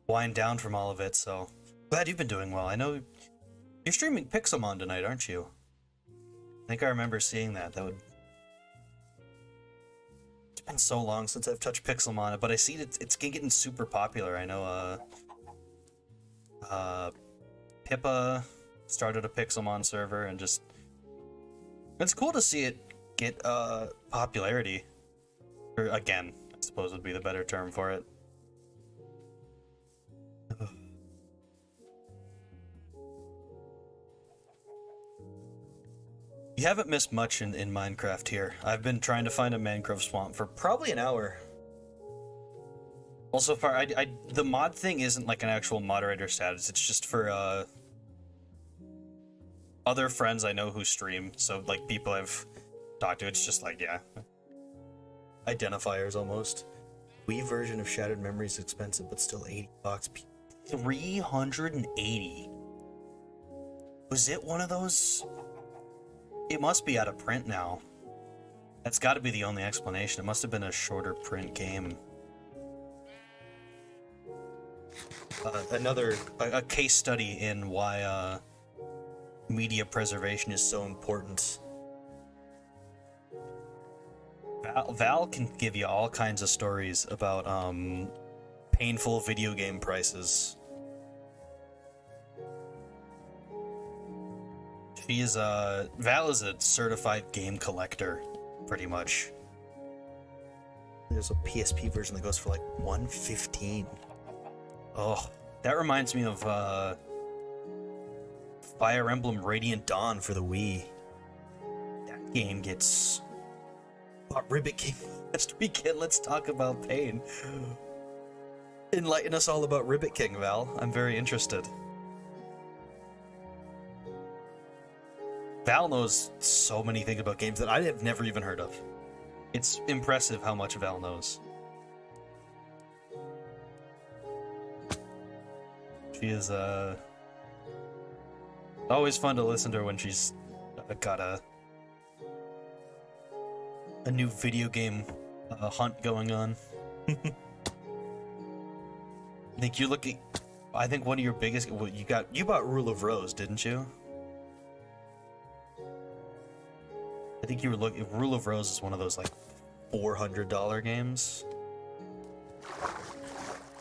wind down from all of it. So glad you've been doing well. I know you're streaming Pixelmon tonight, aren't you? I think I remember seeing that. It's been so long since I've touched Pixelmon, but I see it's getting super popular. I know Pippa started a Pixelmon server, and just it's cool to see it get popularity. Or again, I suppose would be the better term for it. You haven't missed much in Minecraft here. I've been trying to find a mangrove swamp for probably an hour. Also far, the mod thing isn't like an actual moderator status. It's just for other friends I know who stream. So like people I've talked to, it's just like, yeah. Identifiers almost. Wii version of Shattered Memories is expensive, but still $80. 380. Was it one of those? It must be out of print now. That's got to be the only explanation. It must have been a shorter print game. A case study in why media preservation is so important. Val can give you all kinds of stories about painful video game prices. Val is a certified game collector, pretty much. There's a PSP version that goes for like $115. Oh, that reminds me of Fire Emblem Radiant Dawn for the Wii. That game gets... Ribbit King last weekend. Let's talk about pain. Enlighten us all about Ribbit King, Val. I'm very interested. Val knows so many things about games that I have never even heard of. It's impressive how much Val knows. She is always fun to listen to her when she's got a new video game hunt going on. I think you're looking. I think one of your biggest. Well, you bought Rule of Rose, didn't you? I think you were looking. Rule of Rose is one of those like $400 games.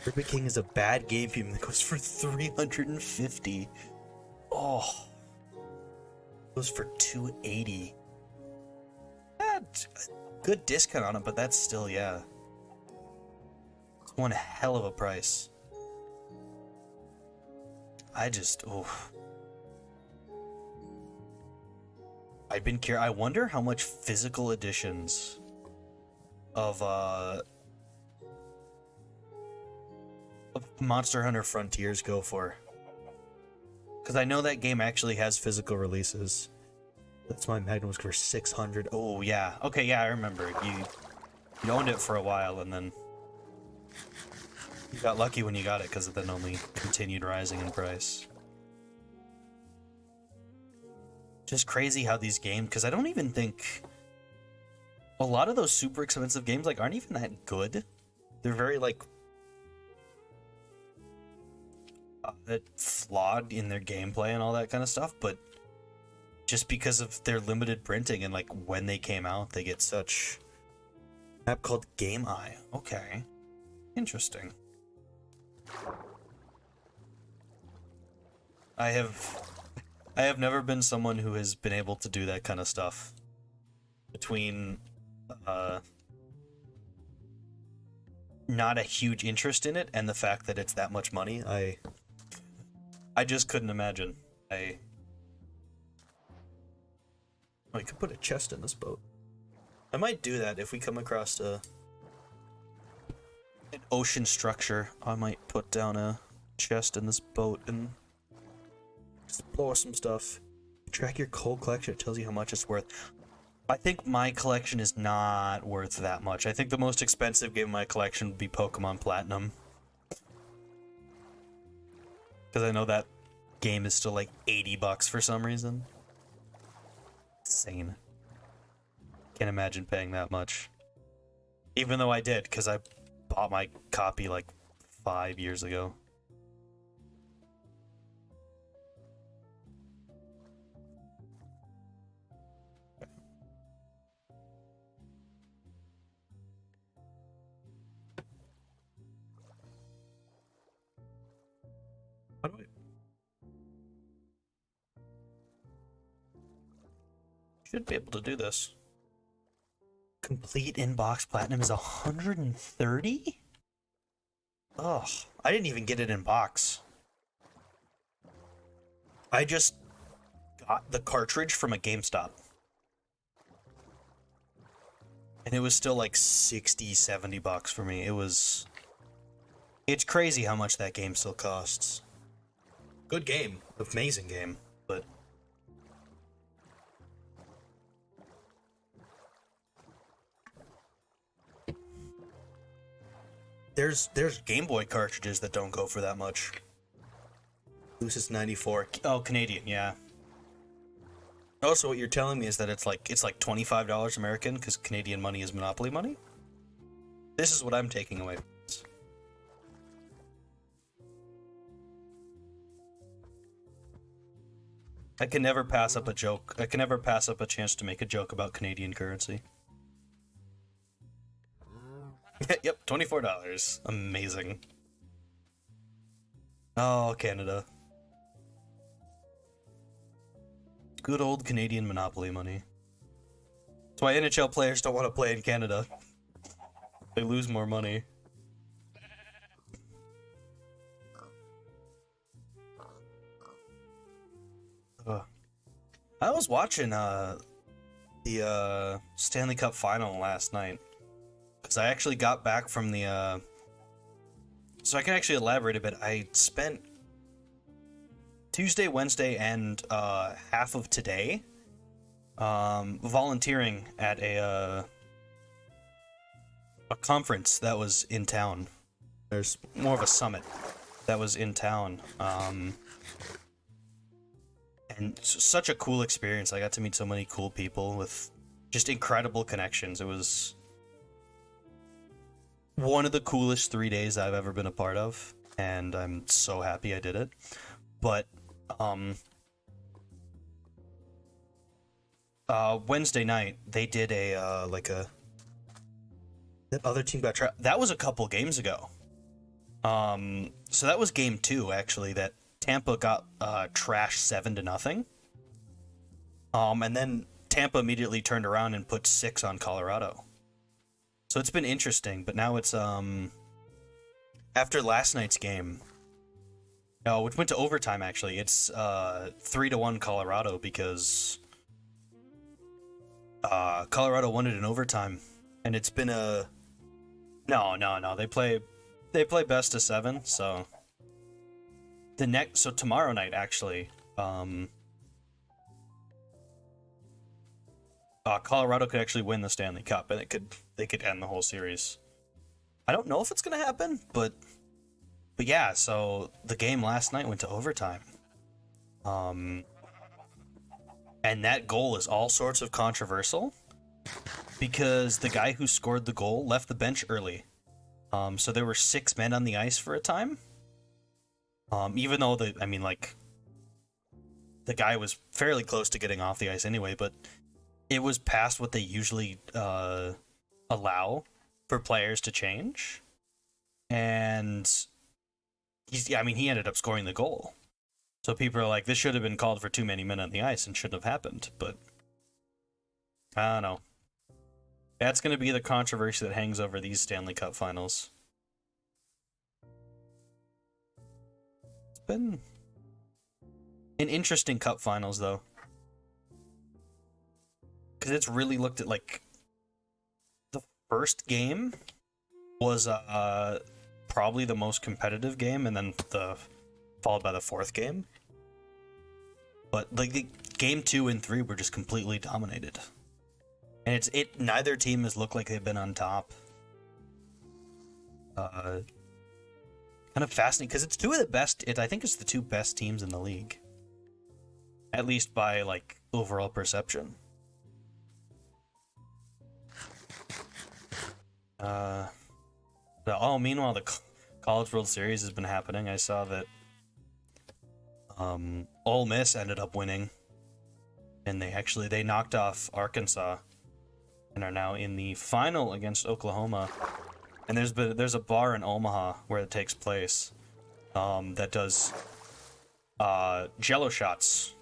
Ribbit King is a bad game that goes for $350. Oh, it goes for $280. Good discount on it, but that's still, yeah, it's one hell of a price. I've been curious. I wonder how much physical editions of Monster Hunter Frontiers go for, because I know that game actually has physical releases. That's my Magnum was for $600. Oh yeah, okay, yeah, I remember. You owned it for a while, and then you got lucky when you got it, because it then only continued rising in price. Just crazy how these games, because I don't even think a lot of those super expensive games like aren't even that good. They're very like flawed in their gameplay and all that kind of stuff, but just because of their limited printing and like when they came out, they get such. An app called Game Eye. Okay, interesting. I have never been someone who has been able to do that kind of stuff. Between not a huge interest in it and the fact that it's that much money, I just couldn't imagine. I could put a chest in this boat. I might do that if we come across an ocean structure. I might put down a chest in this boat and explore some stuff. Track your coal collection. It tells you how much it's worth. I think my collection is not worth that much. I think the most expensive game in my collection would be Pokemon Platinum. Because I know that game is still like $80 for some reason. Insane. Can't imagine paying that much. Even though I did, because I bought my copy like 5 years ago. How do I... Should be able to do this. Complete inbox platinum is 130? Ugh, I didn't even get it in box. I just got the cartridge from a GameStop. And it was still like 60, 70 bucks for me. It's crazy how much that game still costs. Good game, amazing game, but there's Game Boy cartridges that don't go for that much. Lucis 94. Oh, Canadian, yeah. Also, what you're telling me is that it's like $25 American because Canadian money is monopoly money? This is what I'm taking away from this. I can never pass up a joke. I can never pass up a chance to make a joke about Canadian currency. Yep, $24. Amazing. Oh, Canada. Good old Canadian monopoly money. That's why NHL players don't want to play in Canada. They lose more money. I was watching the Stanley Cup final last night because I actually got back from the so I can actually elaborate a bit. I spent Tuesday, Wednesday, and half of today volunteering at a conference that was in town. There's more of a summit that was in town. And such a cool experience. I got to meet so many cool people with just incredible connections. It was one of the coolest 3 days I've ever been a part of, and I'm so happy I did it. But Wednesday night they did a like a that other team got that was a couple games ago. So that was game 2 actually. That Tampa got trashed 7-0. And then Tampa immediately turned around and put 6 on Colorado. So it's been interesting, but now it's after last night's game, which went to overtime actually, it's 3-1 Colorado because Colorado won it in overtime, and it's been a no, they play best of 7, so so tomorrow night actually, Colorado could actually win the Stanley Cup, and they could end the whole series. I don't know if it's gonna happen, but yeah. So the game last night went to overtime, and that goal is all sorts of controversial because the guy who scored the goal left the bench early. So there were 6 men on the ice for a time. Even though the guy was fairly close to getting off the ice anyway, but it was past what they usually allow for players to change. And I mean, he ended up scoring the goal. So people are like, this should have been called for too many men on the ice and shouldn't have happened. But I don't know. That's going to be the controversy that hangs over these Stanley Cup finals. It's been an interesting cup finals, though. Because it's really looked at, like, the first game was probably the most competitive game, and then followed by the fourth game. But, like, the game 2 and 3 were just completely dominated. And neither team has looked like they've been on top. Kind of fascinating, because it's two of the best, I think it's the two best teams in the league. At least by, like, overall perception. Meanwhile, the College World Series has been happening. I saw that Ole Miss ended up winning. And they knocked off Arkansas. And are now in the final against Oklahoma. And there's a bar in Omaha where it takes place that does Jello shots,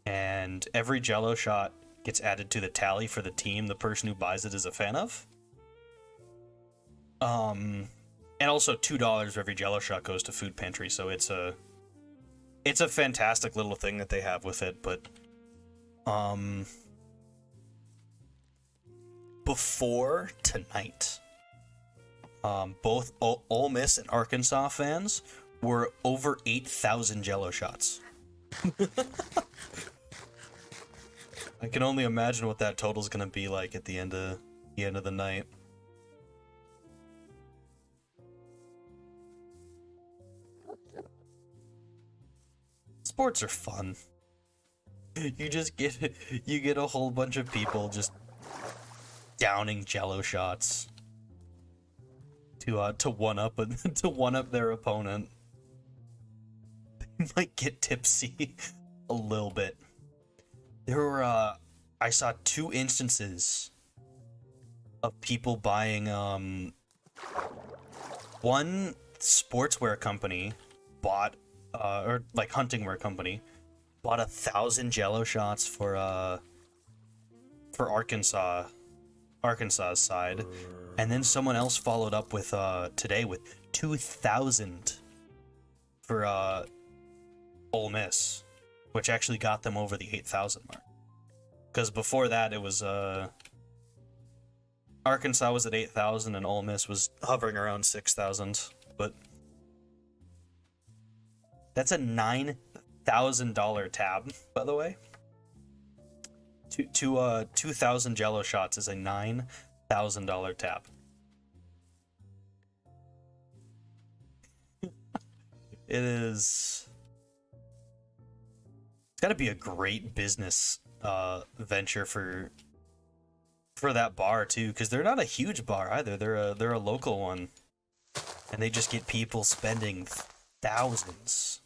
and every Jello shot gets added to the tally for the team the person who buys it is a fan of. And also $2 for every Jello shot goes to food pantry, so it's a fantastic little thing that they have with it. But before tonight, both Ole Miss and Arkansas fans were over 8,000 Jello shots. I can only imagine what that total is going to be like at the end of the night. Sports are fun. You get a whole bunch of people just downing Jello shots to one up their opponent. They might get tipsy a little bit. There were I saw 2 instances of people buying one sportswear company bought or like hunting wear company bought 1,000 Jello shots for Arkansas's side, and then someone else followed up with today with 2,000 for Ole Miss, which actually got them over the 8,000 mark. Because before that, it was Arkansas was at 8,000 and Ole Miss was hovering around 6,000. But that's a $9,000 tab, by the way. 2,000 Jello shots is a $9,000 tab. It's got to be a great business venture for that bar too, because they're not a huge bar either. They're a local one, and they just get people spending thousands.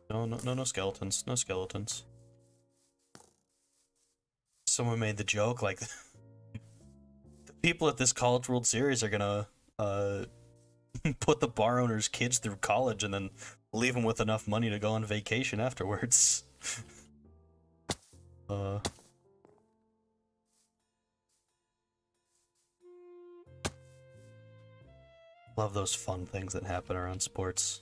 No skeletons. No skeletons. Someone made the joke, like, the people at this College World Series are gonna put the bar owner's kids through college and then leave them with enough money to go on vacation afterwards. Love those fun things that happen around sports.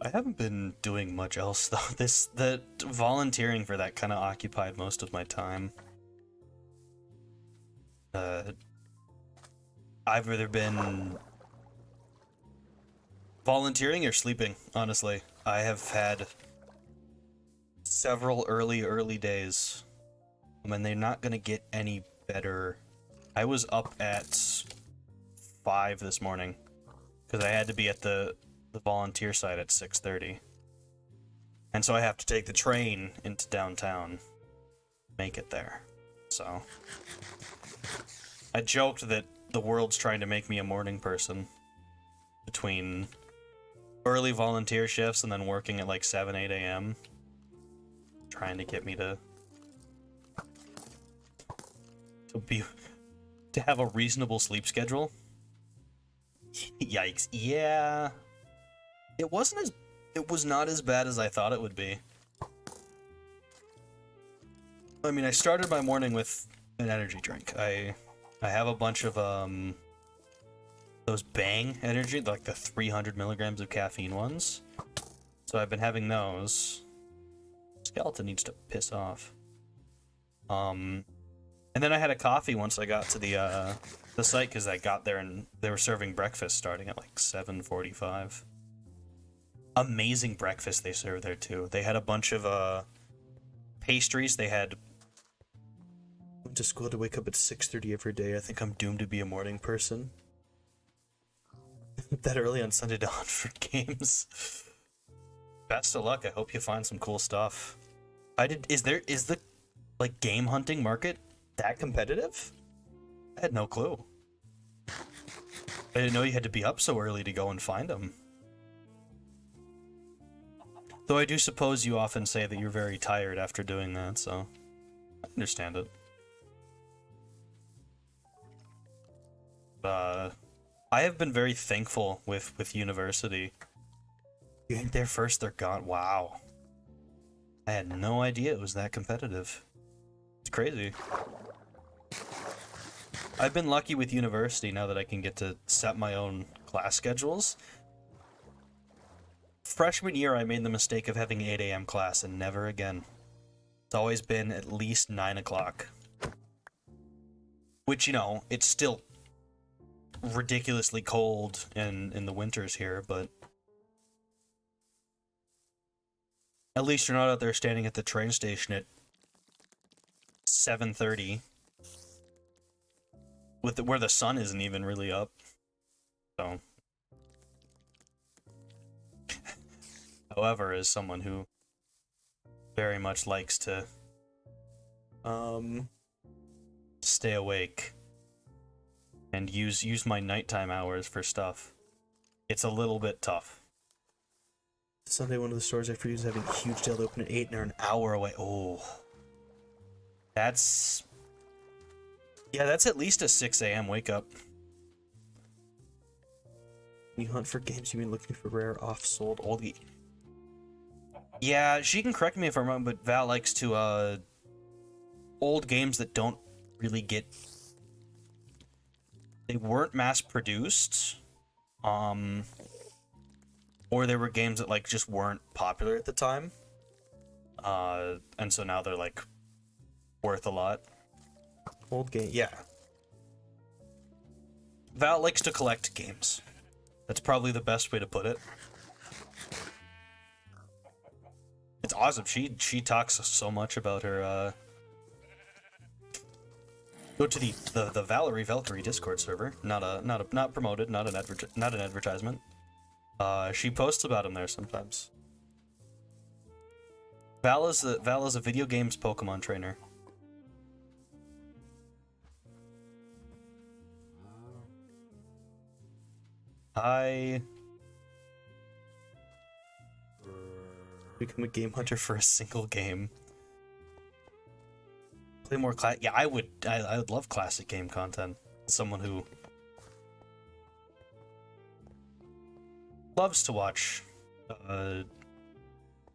I haven't been doing much else though. The volunteering for that kind of occupied most of my time. I've either been volunteering or sleeping, honestly. I have had several early days. I mean, they're not gonna get any better. I was up at 5 this morning because I had to be at the volunteer site at 6:30, and so I have to take the train into downtown, make it there. So I joked that the world's trying to make me a morning person between early volunteer shifts and then working at like 7-8 a.m. trying to get me to have a reasonable sleep schedule. Yikes. Yeah. It was not as bad as I thought it would be. I mean, I started my morning with an energy drink. I have a bunch of those Bang energy, like the 300 milligrams of caffeine ones. So I've been having those. Skeleton needs to piss off. And then I had a coffee once I got to the site, because I got there and they were serving breakfast starting at like 7:45. Amazing breakfast they served there too. They had a bunch of pastries. They had. Went to school to wake up at 6:30 every day. I think I'm doomed to be a morning person. That early on Sunday dawn for games. Best of luck. I hope you find some cool stuff. Is the like game hunting market that competitive? I had no clue. I didn't know you had to be up so early to go and find them. Though I do suppose you often say that you're very tired after doing that, so I understand it. I have been very thankful with university. You ain't there first, they're gone. Wow. I had no idea it was that competitive. It's crazy. I've been lucky with university now that I can get to set my own class schedules. Freshman year, I made the mistake of having 8 a.m. class, and never again. It's always been at least 9 o'clock. Which, you know, it's still ridiculously cold in the winters here, but at least you're not out there standing at the train station at 7:30 with where the sun isn't even really up. So, however, as someone who very much likes to stay awake and use my nighttime hours for stuff, it's a little bit tough. Sunday, one of the stores I frequent is having a huge deal open at 8 and they're an hour away. Oh. That's at least a 6 a.m. wake up. When you hunt for games, you mean looking for rare, off-sold, old... Yeah, she can correct me if I'm wrong, but Val likes to, old games that don't really get... They weren't mass-produced, or they were games that, like, just weren't popular at the time. And so now they're, like, worth a lot. Old game, yeah. Val likes to collect games. That's probably the best way to put it. It's awesome. She talks so much about her, Go to the Valkyrie Discord server. Not promoted. Not an advertisement. She posts about him there sometimes. Val is a video games Pokemon trainer. I become a game hunter for a single game. Play more yeah, I would love classic game content. Someone who loves to watch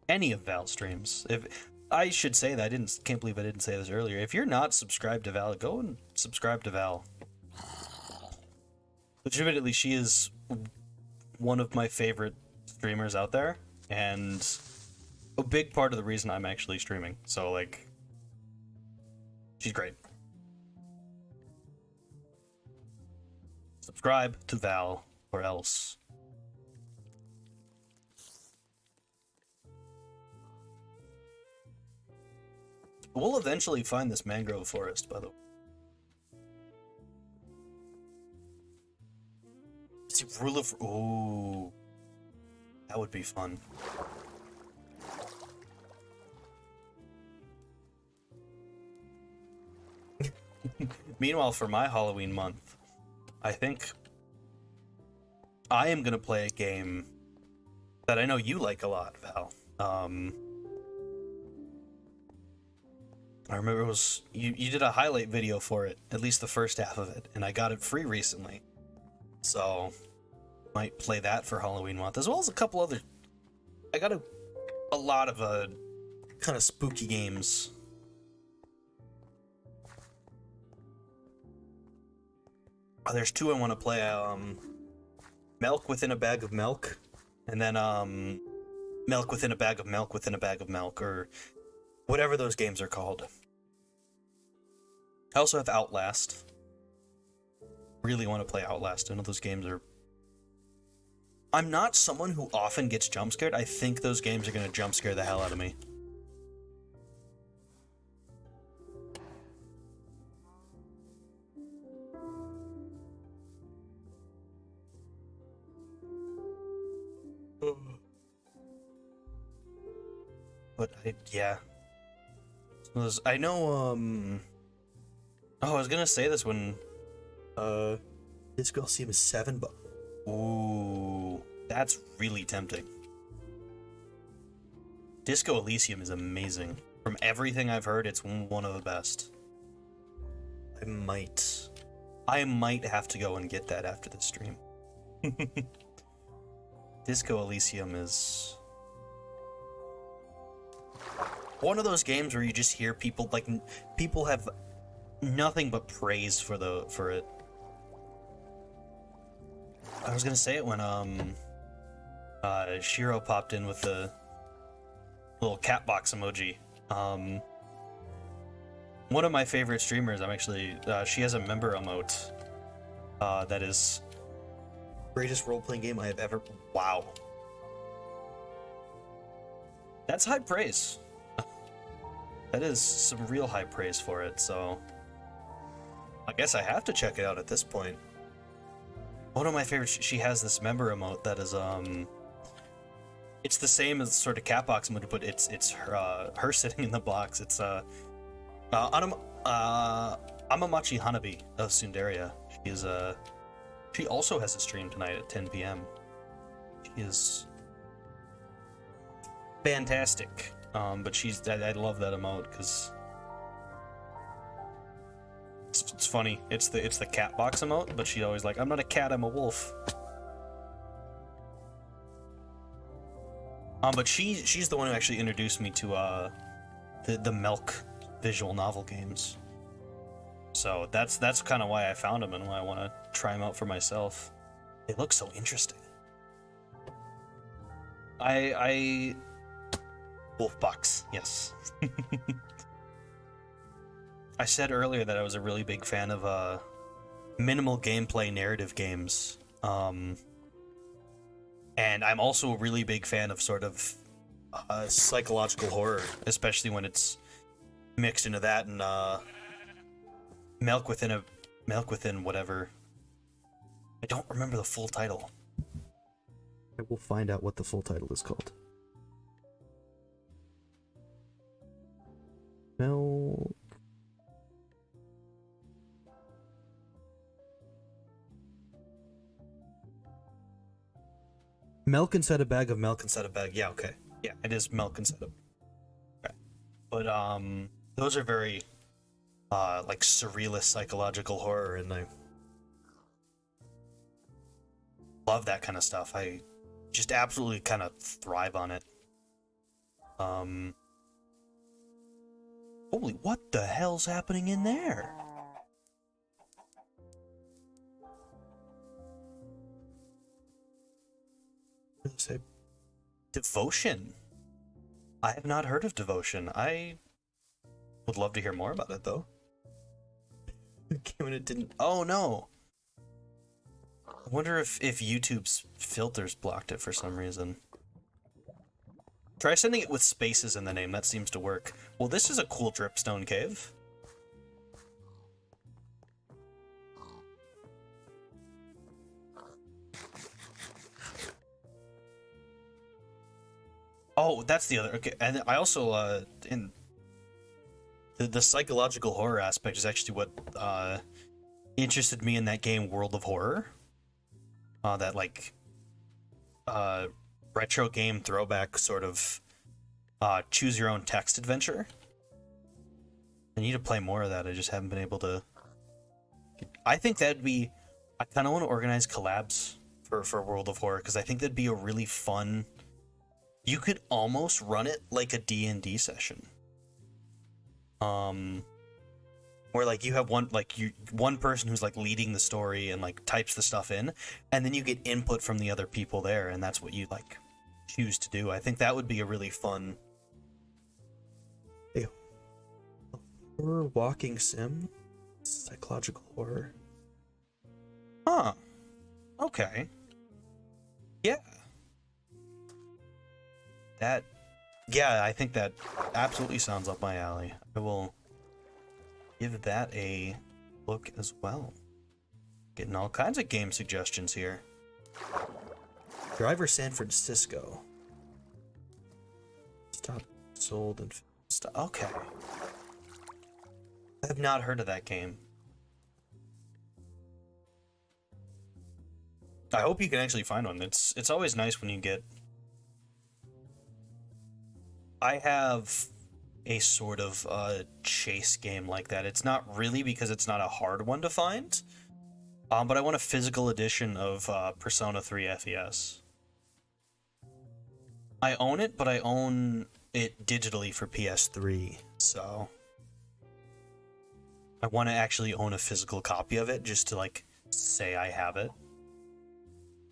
any of Val's streams. If I should say that, can't believe I didn't say this earlier. If you're not subscribed to Val, go and subscribe to Val. Legitimately, she is one of my favorite streamers out there, and a big part of the reason I'm actually streaming. So, like, she's great. Subscribe to Val, or else. We'll eventually find this mangrove forest, by the way. Rule of... Ooh. That would be fun. Meanwhile, for my Halloween month, I think I am gonna play a game that I know you like a lot, Val. I remember it was you did a highlight video for it, at least the first half of it, and I got it free recently. So might play that for Halloween month, as well as a couple other. I got a lot of kind of spooky games. Oh, there's two I want to play. Milk within a bag of milk, and then milk within a bag of milk within a bag of milk, or whatever those games are called. I also have Outlast. Really want to play Outlast. I know those games are... I'm not someone who often gets jump scared. I think those games are going to jump scare the hell out of me. But yeah. I know, oh, I was gonna say this when, this girl seems $7. Ooh, that's really tempting. Disco Elysium is amazing. From everything I've heard, it's one of the best. I might have to go and get that after the stream. Disco Elysium is one of those games where you just hear people people have nothing but praise for it. I was gonna say it when Shiro popped in with the little cat box emoji. One of my favorite streamers, she has a member emote that is greatest role-playing game I have ever... Wow. That's high praise. That is some real high praise for it, so... I guess I have to check it out at this point. One of my favorites, she has this member emote that is, it's the same as sort of cat box emote, but it's her sitting in the box. It's, Amamachi Hanabi of Sundaria. She also has a stream tonight at 10 p.m. She is fantastic. But I love that emote because it's funny. It's the cat box emote, but she's always like, "I'm not a cat, I'm a wolf." But she's the one who actually introduced me to the Milk visual novel games. So that's kind of why I found them and why I want to try them out for myself. They look so interesting. Wolfbox, yes. I said earlier that I was a really big fan of minimal gameplay narrative games. And I'm also a really big fan of sort of psychological horror, especially when it's mixed into that and Milk within whatever. I don't remember the full title. I will find out what the full title is called. Milk inside a bag of milk inside a bag. Yeah, okay. Yeah, it is milk inside a... Okay. But those are very like surrealist psychological horror, and I love that kind of stuff. I just absolutely kind of thrive on it. Holy, what the hell's happening in there? Say Devotion. I have not heard of Devotion. I would love to hear more about it though. When it didn't. Oh no. I wonder if YouTube's filters blocked it for some reason. Try sending it with spaces in the name. That seems to work. Well, this is a cool dripstone cave. Oh, that's the other. Okay, and I also in the psychological horror aspect is actually what interested me in that game, World of Horror. That like retro game throwback sort of choose your own text adventure. I need to play more of that. I just haven't been able to. I think that'd be. I kind of want to organize collabs for World of Horror because I think that'd be a really fun. You could almost run it like a D&D session. Where like you have one person who's like leading the story and like types the stuff in, and then you get input from the other people there, and that's what you like choose to do. I think that would be a really fun horror walking sim, psychological horror. Huh. Okay. Yeah. I think that absolutely sounds up my alley. I will give that a look as well. Getting all kinds of game suggestions here. Driver San Francisco. Stop, sold, and stop. Okay. I have not heard of that game. I hope you can actually find one. It's always nice when you get. I have a sort of chase game like that. It's not really because it's not a hard one to find, but I want a physical edition of Persona 3 FES. I own it, but I own it digitally for PS3, so I want to actually own a physical copy of it just to like say I have it,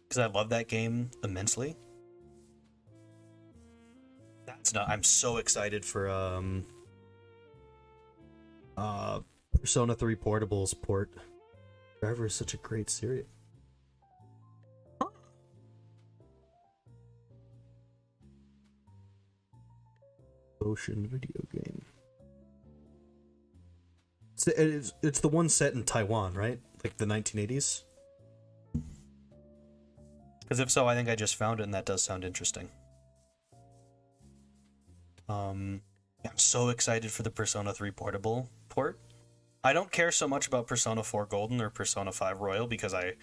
because I love that game immensely. I'm so excited for Persona 3 Portable's port. Driver is such a great series. Huh. Ocean video game. It's the one set in Taiwan, right? Like the 1980s? Because if so, I think I just found it, and that does sound interesting. I'm so excited for the Persona 3 Portable port. I don't care so much about Persona 4 Golden or Persona 5 Royal because I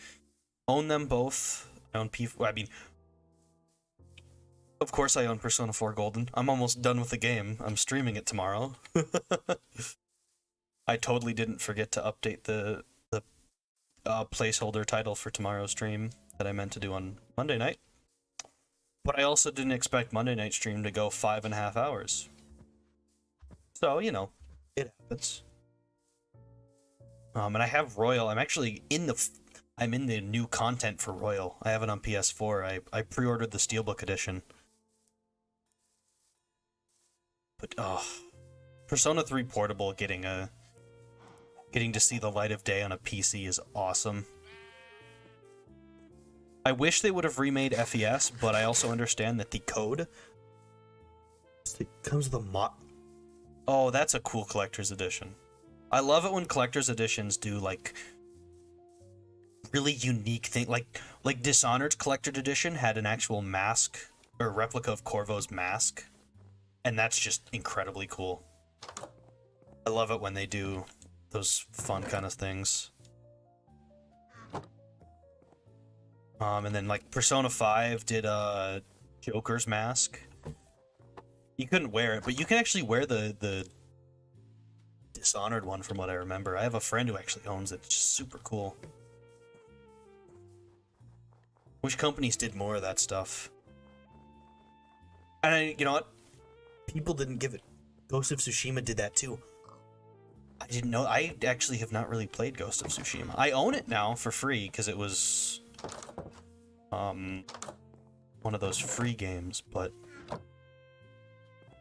own them both. I own of course I own Persona 4 Golden. I'm almost done with the game. I'm streaming it tomorrow. I totally didn't forget to update the placeholder title for tomorrow's stream that I meant to do on Monday night. But I also didn't expect Monday night stream to go 5.5 hours. So, you know, it happens. And I have Royal. I'm actually in the new content for Royal. I have it on PS4. I pre-ordered the Steelbook edition. But Persona 3 Portable getting to see the light of day on a PC is awesome. I wish they would have remade FES, but I also understand that the code comes with a mod. Oh, that's a cool collector's edition. I love it when collector's editions do like really unique thing. Like Dishonored's collector's edition had an actual mask or replica of Corvo's mask, and that's just incredibly cool. I love it when they do those fun kind of things. And then like Persona 5 did Joker's mask. You couldn't wear it, but you can actually wear the Dishonored one from what I remember. I have a friend who actually owns it. It's just super cool. Wish companies did more of that stuff. And you know what? People didn't give it. Ghost of Tsushima did that too. I didn't know. I actually have not really played Ghost of Tsushima. I own it now for free because it was one of those free games, but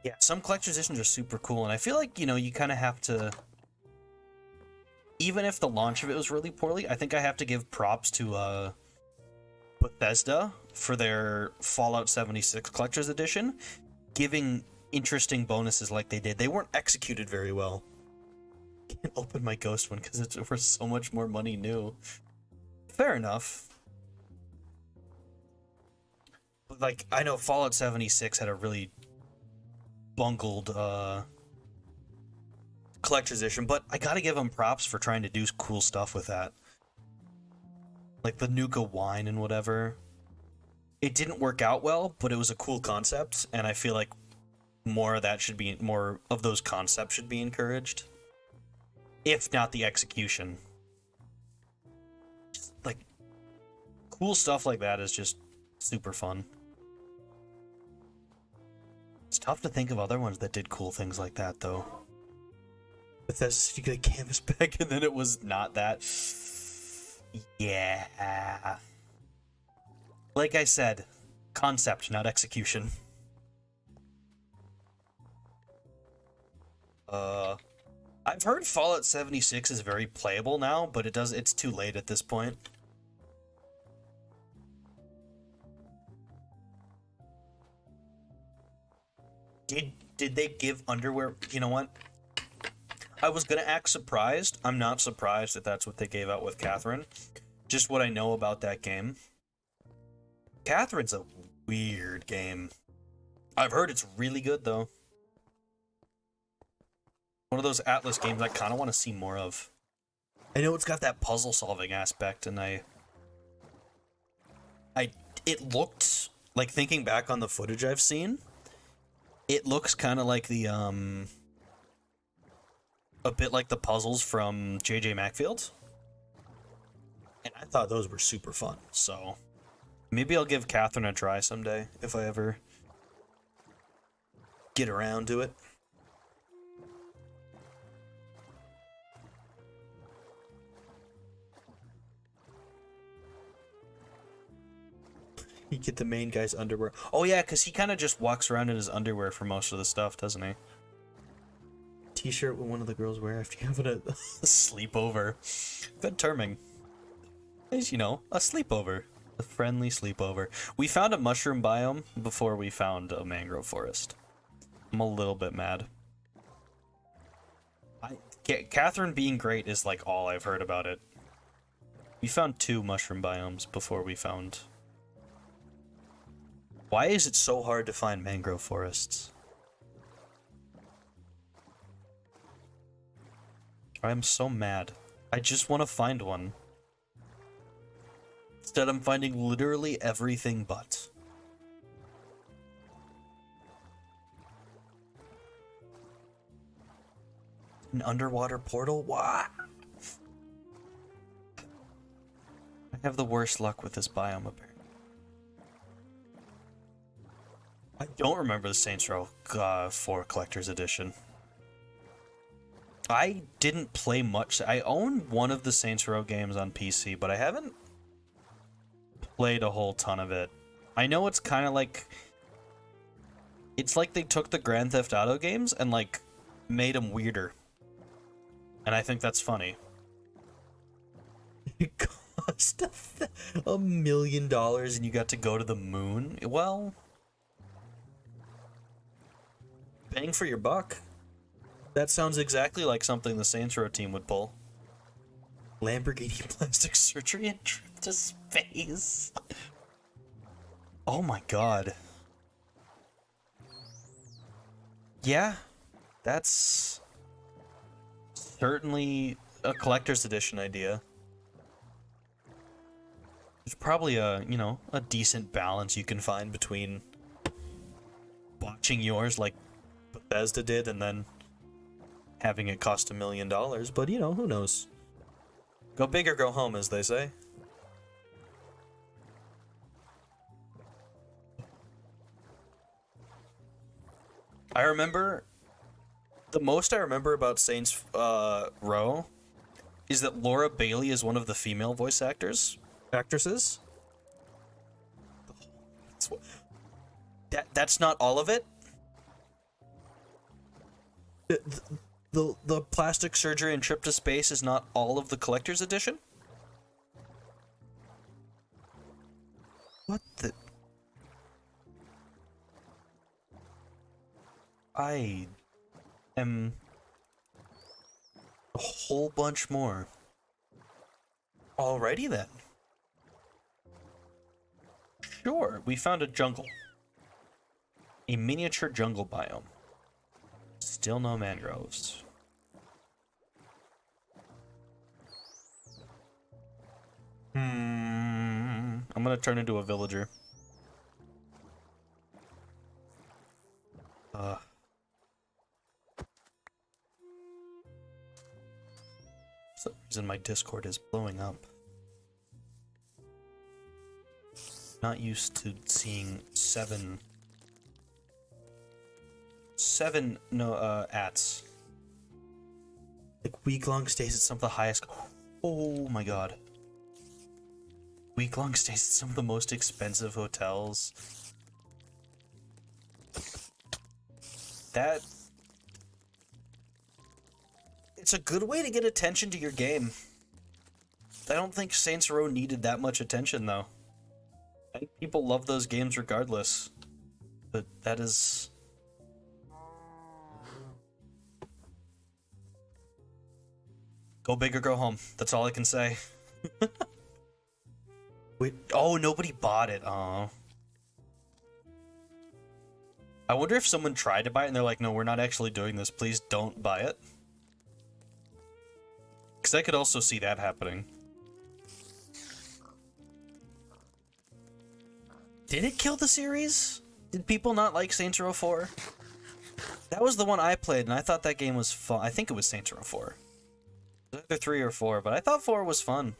yeah, some collector's editions are super cool, and I feel like, you know, you kind of have to, even if the launch of it was really poorly, I think I have to give props to Bethesda for their Fallout 76 collector's edition, giving interesting bonuses like they did. They weren't executed very well. Can't open my Ghost one because it's worth so much more money new. Fair enough. But like, I know Fallout 76 had a really bungled collector's edition, but I gotta give them props for trying to do cool stuff with that. Like the Nuka wine and whatever. It didn't work out well, but it was a cool concept, and I feel like more of those concepts should be encouraged. if not the execution. Just, like, cool stuff like that is just super fun. It's tough to think of other ones that did cool things like that, though. Bethesda, you get a canvas back, and then it was not that. Yeah. Like I said, concept, not execution. I've heard Fallout 76 is very playable now, but it's too late at this point. Did they give underwear? You know what? I was gonna act surprised. I'm not surprised that that's what they gave out with Catherine. Just what I know about that game. Catherine's a weird game. I've heard it's really good, though. One of those Atlas games I kind of want to see more of. I know it's got that puzzle-solving aspect, and it looked, like, thinking back on the footage I've seen, it looks kind of like the, a bit like the puzzles from J.J. Macfield. And I thought those were super fun, so maybe I'll give Catherine a try someday, if I ever get around to it. You get the main guy's underwear. Oh yeah, because he kind of just walks around in his underwear for most of the stuff, doesn't he? T-shirt with one of the girls wear after having a sleepover. Good terming. Is, you know, a sleepover. A friendly sleepover. We found a mushroom biome before we found a mangrove forest. I'm a little bit mad. Catherine being great is like all I've heard about it. We found 2 mushroom biomes before we found... Why is it so hard to find mangrove forests? I'm so mad. I just want to find one. Instead, I'm finding literally everything but. An underwater portal? What? I have the worst luck with this biome, apparently. I don't remember the Saints Row 4 Collector's Edition. I didn't play much. I own one of the Saints Row games on PC, but I haven't played a whole ton of it. I know it's kind of like... It's like they took the Grand Theft Auto games and, like, made them weirder. And I think that's funny. It cost $1 million and you got to go to the moon? Well... Bang for your buck. That sounds exactly like something the Saints Row team would pull. Lamborghini plastic surgery and trip to space. Oh my god. Yeah, that's certainly a collector's edition idea. There's probably a, you know, a decent balance you can find between botching yours like Bethesda did and then having it cost $1 million, but you know, who knows? Go big or go home, as they say. I remember... The most I remember about Saints Row is that Laura Bailey is one of the female voice actresses. That's not all of it? The plastic surgery and trip to space is not all of the collector's edition? What the... I am a whole bunch more. Alrighty then. Sure, we found a jungle. A miniature jungle biome. Still no mangroves. I'm gonna turn into a villager. For some reason my Discord is blowing up. Not used to seeing seven ats. Like week-long stays at some of the highest. Oh my god. Week-long stays at some of the most expensive hotels. That... It's a good way to get attention to your game. I don't think Saints Row needed that much attention, though. I think people love those games regardless. But that is... Go big or go home. That's all I can say. Wait, oh, nobody bought it. Aw. I wonder if someone tried to buy it and they're like, no, we're not actually doing this. Please don't buy it. Because I could also see that happening. Did it kill the series? Did people not like Saints Row 4? That was the one I played, and I thought that game was fun. I think it was Saints Row 4. It was either 3 or 4, but I thought 4 was fun.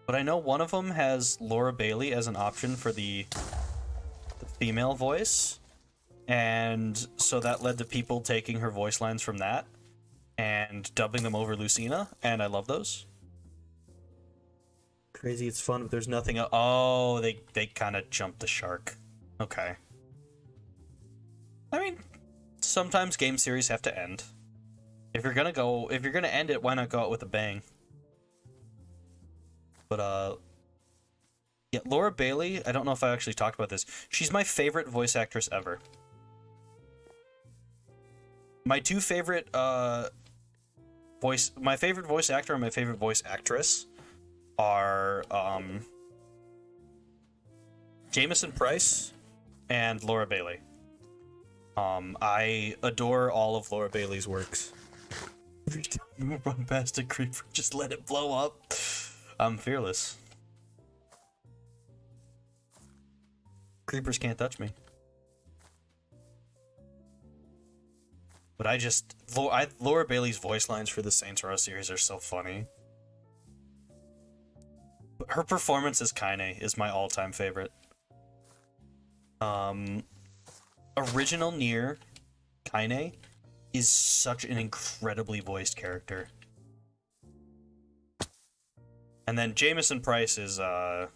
But I know one of them has Laura Bailey as an option for the female voice. And so that led to people taking her voice lines from that and dubbing them over Lucina, and I love those. Crazy, it's fun, but there's nothing else. Oh, they kind of jumped the shark. Okay. I mean, sometimes game series have to end. If you're gonna end it, why not go out with a bang? But yeah, Laura Bailey, I don't know if I actually talked about this. She's my favorite voice actress ever. My two favorite my favorite voice actor and my favorite voice actress are Jamison Price and Laura Bailey. I adore all of Laura Bailey's works. Every time you run past a creeper, just let it blow up. I'm fearless. Creepers can't touch me. But Laura Bailey's voice lines for the Saints Row series are so funny. But her performance as Kaine is my all-time favorite. Original Nier Kaine is such an incredibly voiced character. And then Jamison Price is, the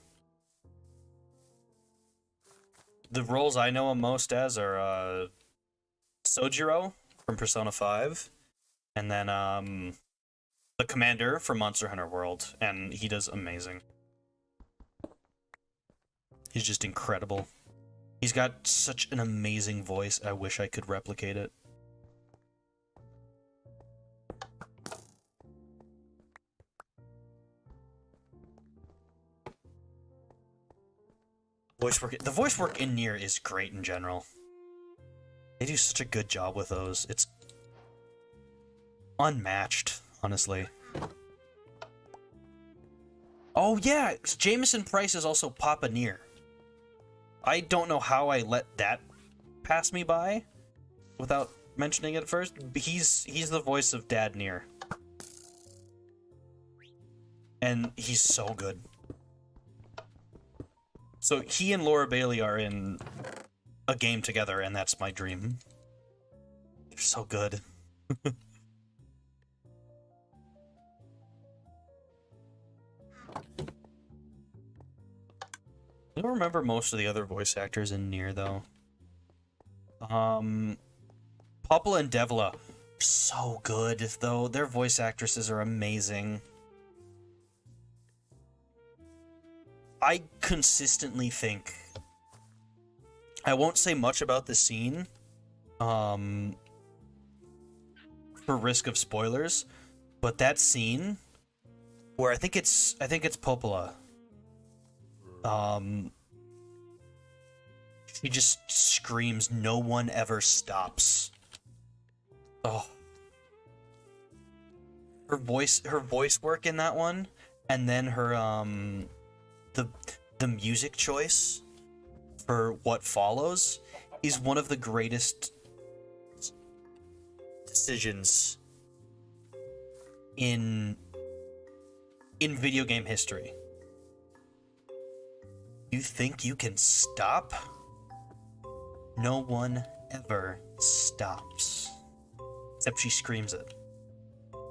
roles I know him most as are, Sojiro from Persona 5, and then, the Commander from Monster Hunter World, and he does amazing. He's just incredible. He's got such an amazing voice, I wish I could replicate it. The voice work in Nier is great in general. They do such a good job with those. It's unmatched, honestly. Oh yeah, Jamison Price is also Papa Nier. I don't know how I let that pass me by without mentioning it first. He's the voice of Dad Nier. And he's so good. So he and Laura Bailey are in a game together, and that's my dream. They're so good. I don't remember most of the other voice actors in Nier, though. Popla and Devla are so good, though. Their voice actresses are amazing. I consistently think... I won't say much about the scene, for risk of spoilers, but that scene where I think it's Popola. She just screams, "No one ever stops." Oh. Her voice work in that one, and then her, the music choice for what follows is one of the greatest decisions in video game history. You think you can stop? No one ever stops. Except she screams it.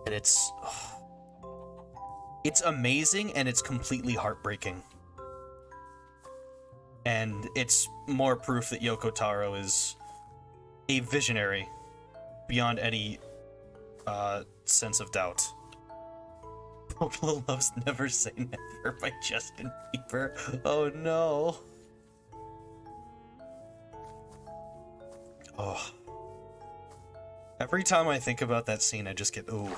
And it's amazing, and it's completely heartbreaking. And it's more proof that Yoko Taro is a visionary beyond any sense of doubt. Pablo loves Never Say Never by Justin Bieber. Oh no. Oh. Every time I think about that scene, I just get ooh.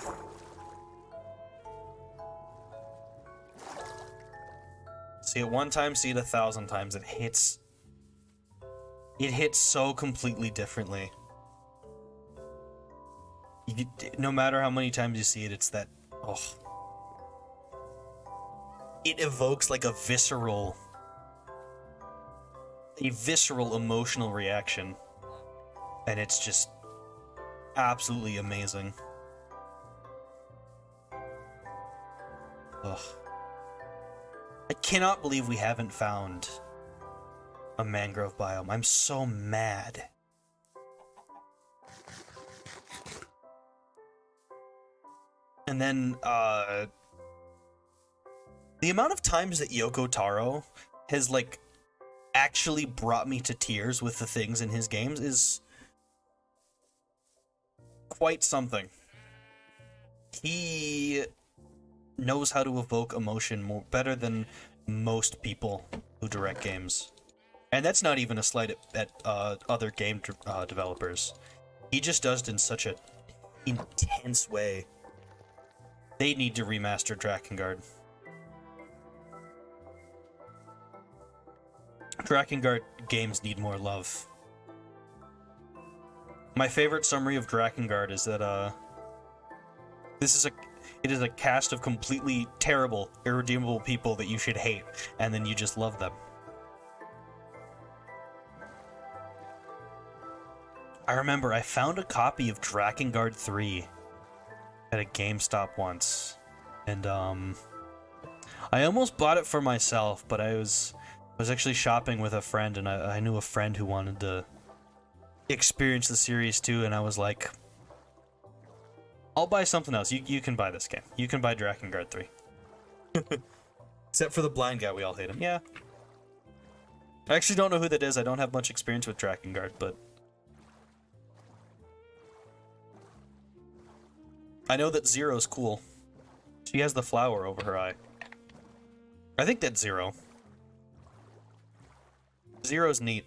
See it one time, see it 1,000 times. It hits so completely differently. No matter how many times you see it, it's that, oh. It evokes like a visceral emotional reaction. And it's just absolutely amazing. Ugh. I cannot believe we haven't found a mangrove biome. I'm so mad. And then, the amount of times that Yoko Taro has, like, actually brought me to tears with the things in his games is quite something. He knows how to evoke emotion better than most people who direct games. And that's not even a slight at other game developers. He just does it in such an intense way. They need to remaster Drakengard. Drakengard games need more love. My favorite summary of Drakengard is that it is a cast of completely terrible, irredeemable people that you should hate, and then you just love them. I remember I found a copy of Drakengard 3 at a GameStop once, and I almost bought it for myself, but I was actually shopping with a friend, and I knew a friend who wanted to experience the series too, and I was like, I'll buy something else. You can buy this game. You can buy Drakengard 3. Except for the blind guy, we all hate him. Yeah. I actually don't know who that is. I don't have much experience with Drakengard, but I know that Zero's cool. She has the flower over her eye. I think that's Zero. Zero's neat.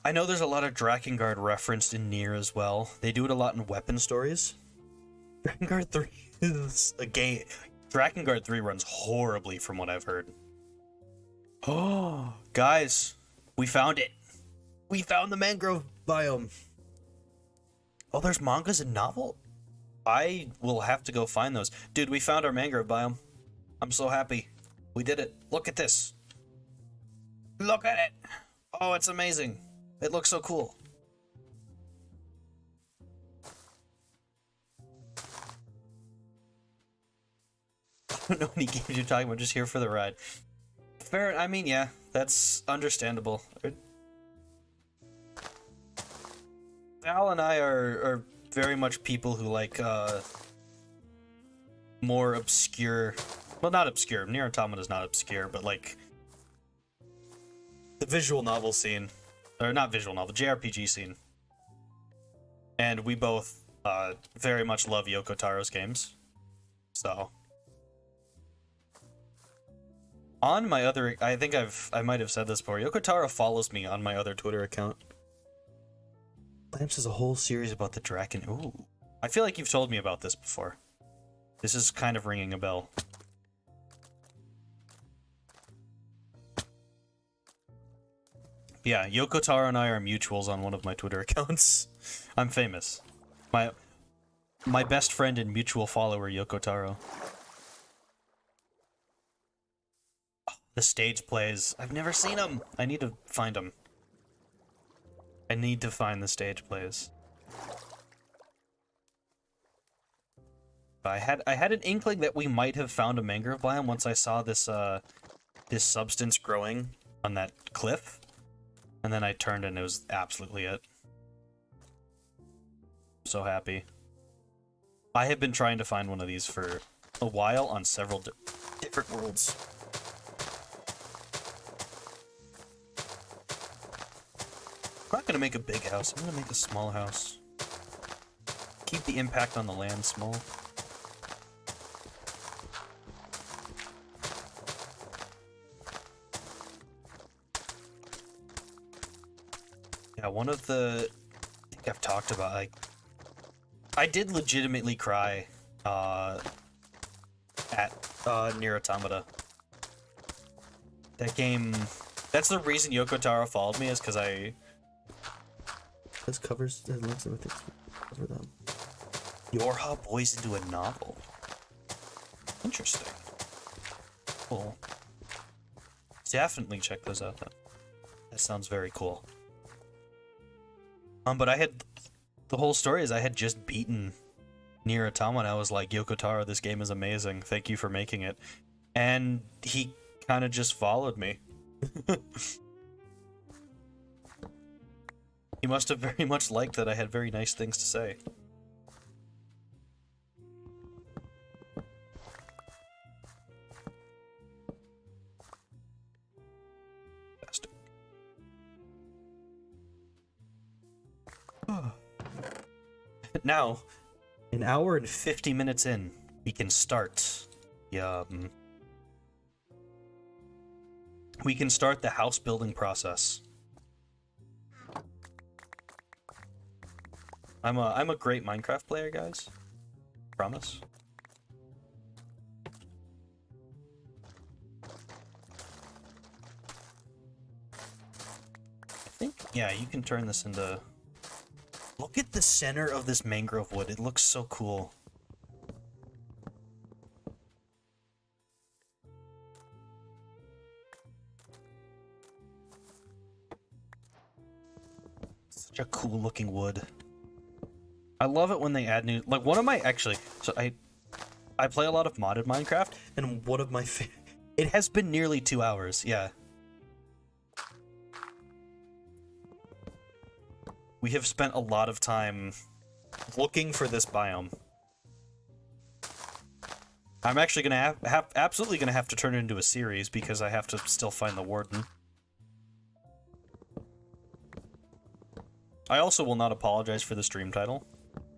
I know there's a lot of Drakengard referenced in Nier as well. They do it a lot in weapon stories. Drakengard 3 is a game. Drakengard 3 runs horribly from what I've heard. Oh, guys, we found it. We found the mangrove biome. Oh, there's mangas and novel? I will have to go find those. Dude, we found our mangrove biome. I'm so happy. We did it. Look at this. Look at it. Oh, it's amazing. It looks so cool. I don't know any games you're talking about, just here for the ride. Fair, I mean, yeah, that's understandable. Al and I are very much people who like, more obscure... Well, not obscure. Nier Automata is not obscure, but like... the visual novel scene. Or not visual novel, JRPG scene. And we both very much love Yoko Taro's games. So on my other, I think I might have said this before, Yoko Taro follows me on my other Twitter account. Lamps is a whole series about the Draken. Ooh. I feel like you've told me about this before. This is kind of ringing a bell. Yeah, Yoko Taro and I are mutuals on one of my Twitter accounts. I'm famous. My best friend and mutual follower, Yoko Taro. the stage plays. I've never seen them. I need to find them. I need to find the stage plays. I had an inkling that we might have found a mangrove biome once I saw this this substance growing on that cliff, and then I turned and it was absolutely it. I'm so happy. I have been trying to find one of these for a while on several different worlds. I'm not gonna make a big house. I'm gonna make a small house. Keep the impact on the land small. Yeah, one of the... I think I've talked about, like... I did legitimately cry, at, Nier Automata. That game... That's the reason Yoko Taro followed me, is because I... This covers and links everything for them. Yorha boys into a novel. Interesting. Cool. Definitely check those out then. That sounds very cool. But I had... The whole story is I had just beaten Nier Automata. I was like, Yoko Taro, this game is amazing. Thank you for making it. And he kind of just followed me. He must have very much liked that I had very nice things to say. Fantastic. Now, an hour and 50 minutes in, we can start. We can start the house building process. I'm a great Minecraft player, guys. Promise. I think, yeah, you can turn this into... Look at the center of this mangrove wood. It looks so cool. Such a cool looking wood. I love it when they add new, like one of my, actually, so I play a lot of modded Minecraft, and one of my it has been nearly 2 hours, yeah. We have spent a lot of time looking for this biome. I'm actually gonna absolutely gonna have to turn it into a series because I have to still find the Warden. I also will not apologize for the stream title.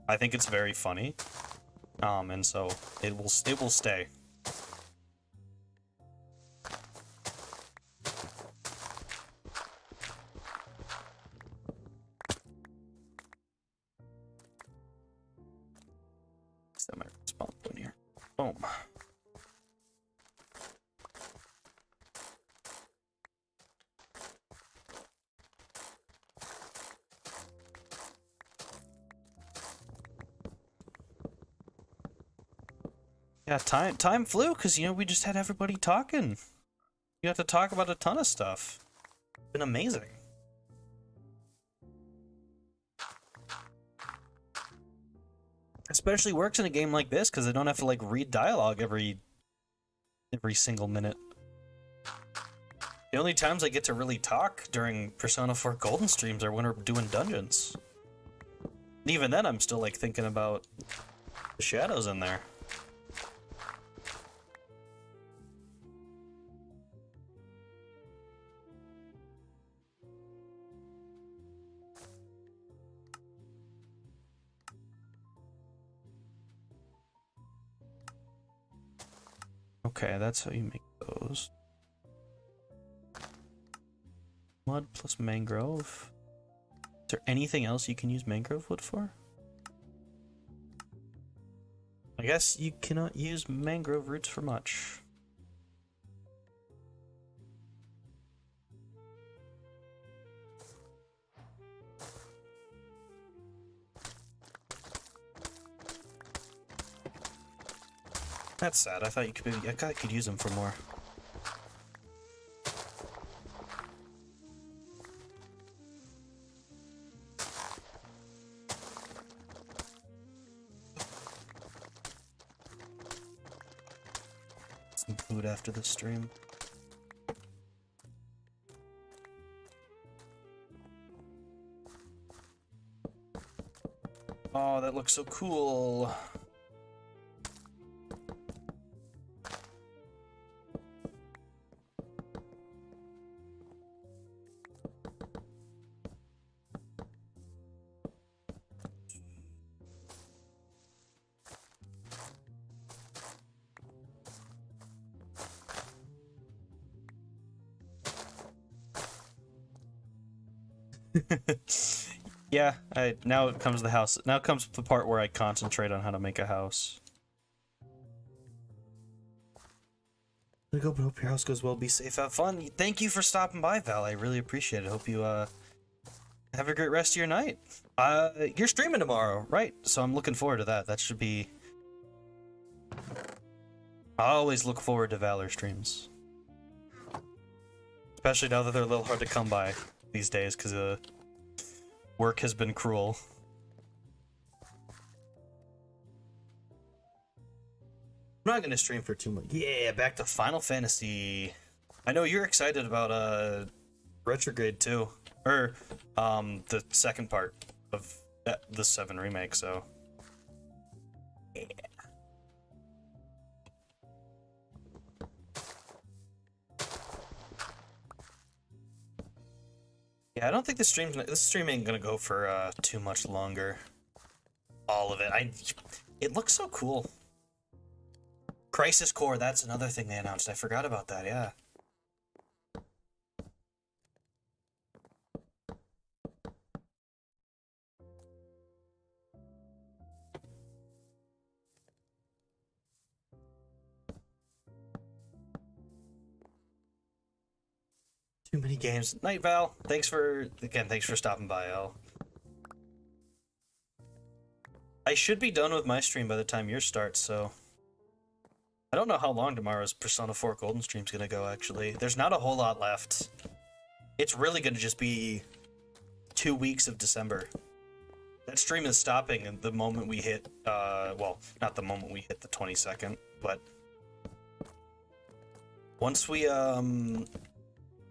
I think it's very funny, and so it will stay. Set my spawn point here. Boom. Yeah, time flew because, you know, we just had everybody talking. You got to talk about a ton of stuff. It's been amazing. Especially works in a game like this because I don't have to like read dialogue every single minute. The only times I get to really talk during Persona 4 Golden streams are when we're doing dungeons. And even then, I'm still like thinking about the shadows in there. Okay, that's how you make those. Mud plus mangrove. Is there anything else you can use mangrove wood for? I guess you cannot use mangrove roots for much. That's sad. I thought you could maybe, I could use them for more. food after this stream. Oh, that looks so cool. Yeah, now it comes the house. Now comes the part where I concentrate on how to make a house. There you go, but hope your house goes well. Be safe, have fun. Thank you for stopping by, Val. I really appreciate it. Hope you have a great rest of your night. You're streaming tomorrow, right? So I'm looking forward to that. That should be. I always look forward to Valor streams, especially now that they're a little hard to come by these days because work has been cruel. I'm not gonna stream for too much. Yeah, back to Final Fantasy. I know you're excited about Retrograde too, or the second part of the 7 remake. So yeah. Yeah, I don't think this stream ain't gonna go for too much longer. All of it. It looks so cool. Crisis Core, that's another thing they announced. I forgot about that, yeah. Too many games. Night, Val. Thanks for stopping by, Al. I should be done with my stream by the time yours starts, so I don't know how long tomorrow's Persona 4 Golden stream's gonna go, actually. There's not a whole lot left. It's really gonna just be 2 weeks of December. That stream is stopping the moment we hit, well, not the moment we hit the 22nd, but once we,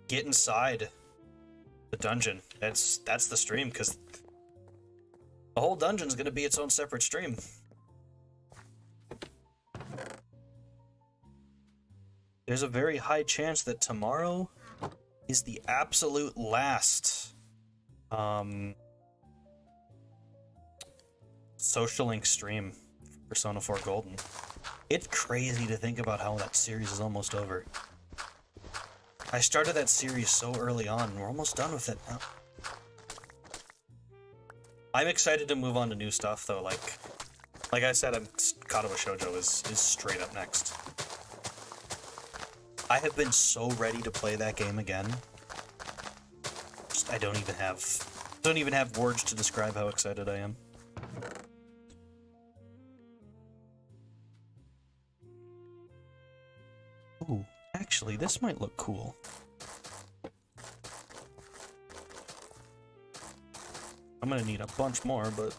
get inside the dungeon, that's the stream, because the whole dungeon's gonna be its own separate stream. There's a very high chance that tomorrow is the absolute last Social Link stream for Persona 4 Golden. It's crazy to think about how that series is almost over. I started that series so early on, and we're almost done with it now. I'm excited to move on to new stuff, though. Like I said, Katawa Shoujo is straight up next. I have been so ready to play that game again. I don't even have words to describe how excited I am. Ooh, actually, this might look cool. I'm gonna need a bunch more, but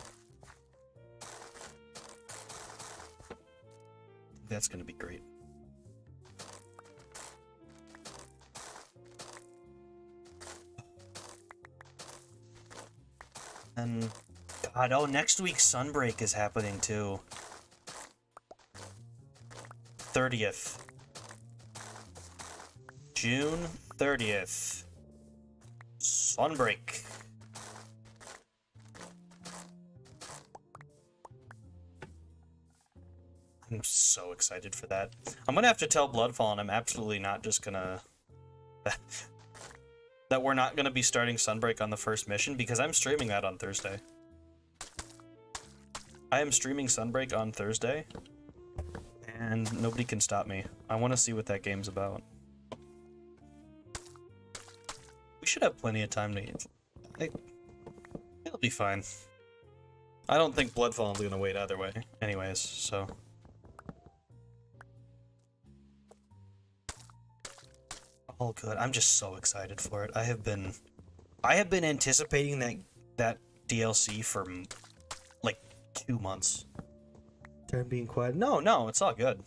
that's gonna be great. And God, oh, next week Sunbreak is happening too. 30th. June 30th. Sunbreak. I'm so excited for that. I'm gonna have to tell Bloodfall, I'm absolutely not just gonna that we're not gonna be starting Sunbreak on the first mission, because I'm streaming that on Thursday. I am streaming Sunbreak on Thursday, and nobody can stop me. I want to see what that game's about. We should have plenty of time to it'll be fine. I don't think Bloodfall is gonna wait either way anyways, so all good. I'm just so excited for it. I have been anticipating that DLC for like 2 months. Turn being quiet. No, it's all good.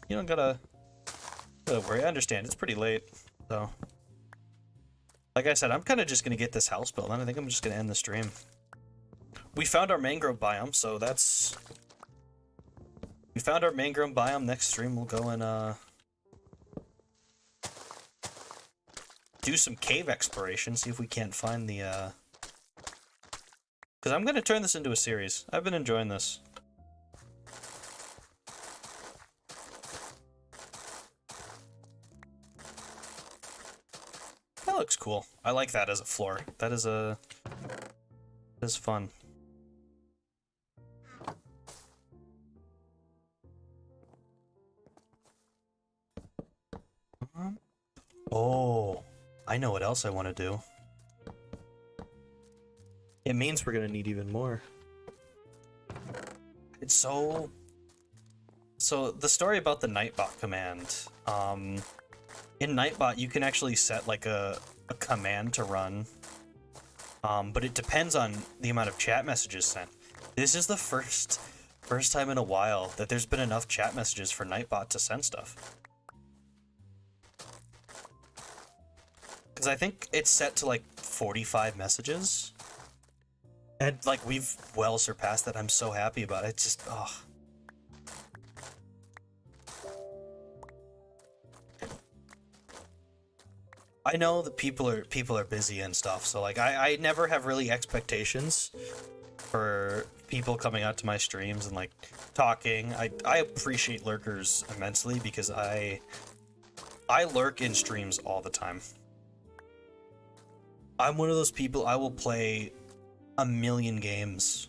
You don't gotta. Don't worry, I understand. It's pretty late, so. Like I said, I'm kind of just gonna get this house built, and I think I'm just gonna end the stream. We found our mangrove biome, so that's. We found our mangrove biome. Next stream, we'll go and do some cave exploration. See if we can't find the. Because I'm gonna turn this into a series. I've been enjoying this. That looks cool. I like that as a floor. That is fun. Oh, I know what else I want to do. It means we're gonna need even more. It's so the story about the Nightbot command. In Nightbot, you can actually set like a command to run, but it depends on the amount of chat messages sent. This is the first time in a while that there's been enough chat messages for Nightbot to send stuff. Because I think it's set to like 45 messages. And like we've well surpassed that. I'm so happy about it. It's just I know that people are busy and stuff, so like I never have really expectations for people coming out to my streams and like talking. I appreciate lurkers immensely because I lurk in streams all the time. I'm one of those people, I will play a million games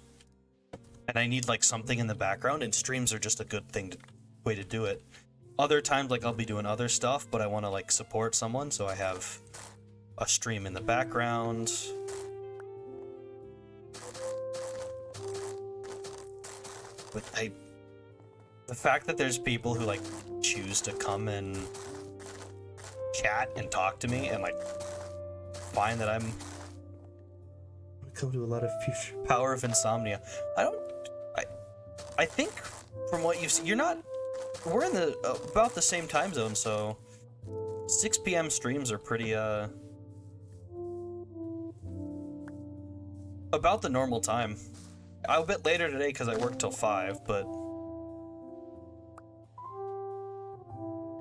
and I need like something in the background, and streams are just a good way to do it. Other times, like, I'll be doing other stuff, but I want to like support someone, so I have a stream in the background. But the fact that there's people who like choose to come and chat and talk to me and like find that I'm come to a lot of future power of insomnia. I think from what you've seen, we're in the about the same time zone, so 6 p.m. streams are pretty about the normal time. I'm a bit later today because I worked till 5, but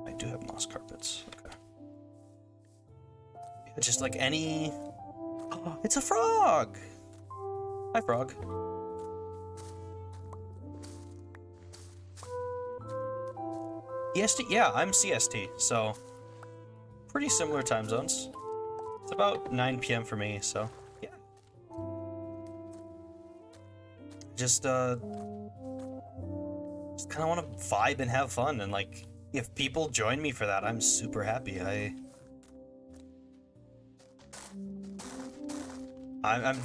I do have moss carpets. Okay. Just like any. Oh, it's a frog! Hi, frog. EST? Yeah, I'm CST, so pretty similar time zones. It's about 9 p.m. for me, so yeah. Just kind of want to vibe and have fun, and like, if people join me for that, I'm super happy. I'm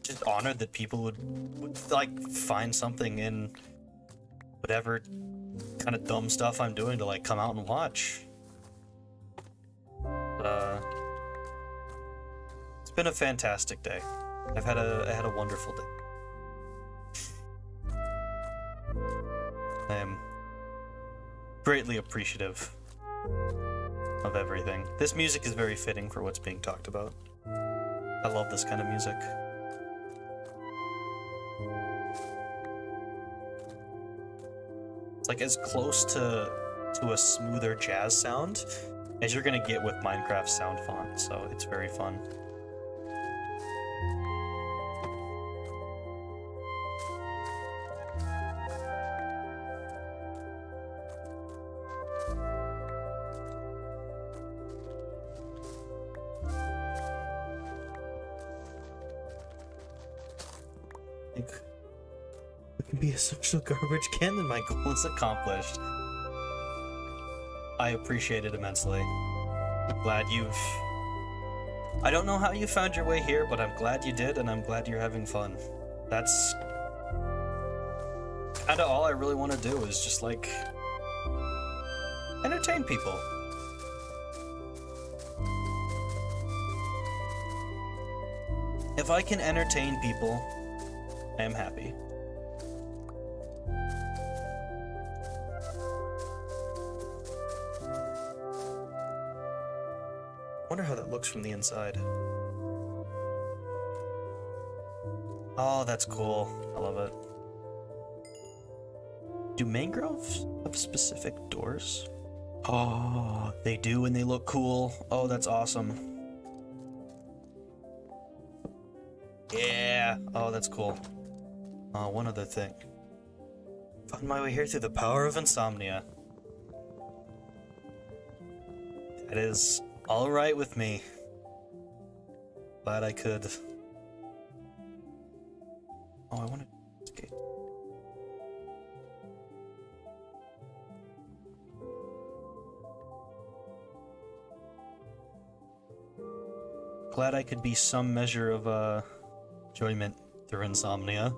just honored that people would like find something in whatever kind of dumb stuff I'm doing to like come out and watch. It's been a fantastic day. I had a wonderful day. I am greatly appreciative of everything. This music is very fitting for what's being talked about. I love this kind of music. It's like as close to a smoother jazz sound as you're gonna get with Minecraft's sound font, so it's very fun. Be a social garbage can, then my goal is Accomplished. I appreciate it immensely. I'm glad I don't know how you found your way here, but I'm glad you did, and I'm glad you're having fun. That's kind of all I really want to do, is just like entertain people. If I can entertain people, I am happy. Wonder how that looks from the inside. Oh, that's cool. I love it. Do mangroves have specific doors? Oh, they do, and they look cool. Oh, that's awesome. Yeah. Oh, that's cool. One other thing. Found my way here through the power of insomnia. That is alright with me. Glad I could. Oh, I want to skate. Glad I could be some measure of enjoyment through insomnia.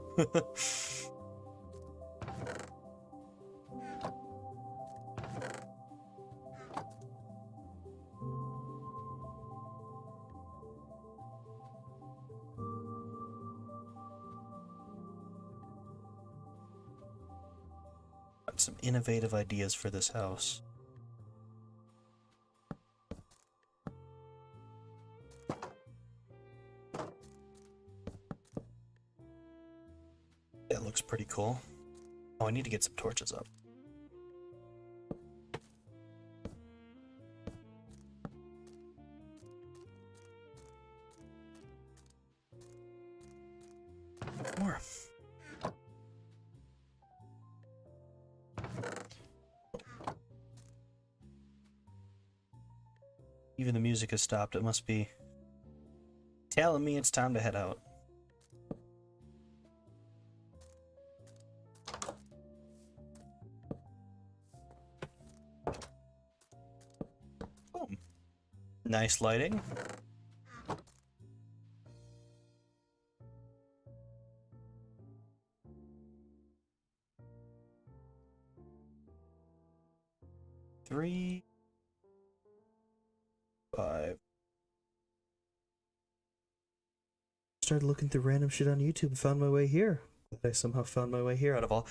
Got some innovative ideas for this house. That looks pretty cool. Oh, I need to get some torches up. More. Even the music has stopped. It must be telling me it's time to head out. Boom. Nice lighting. Three. 5. Started looking through random shit on YouTube and found my way here. I somehow found my way here out of all.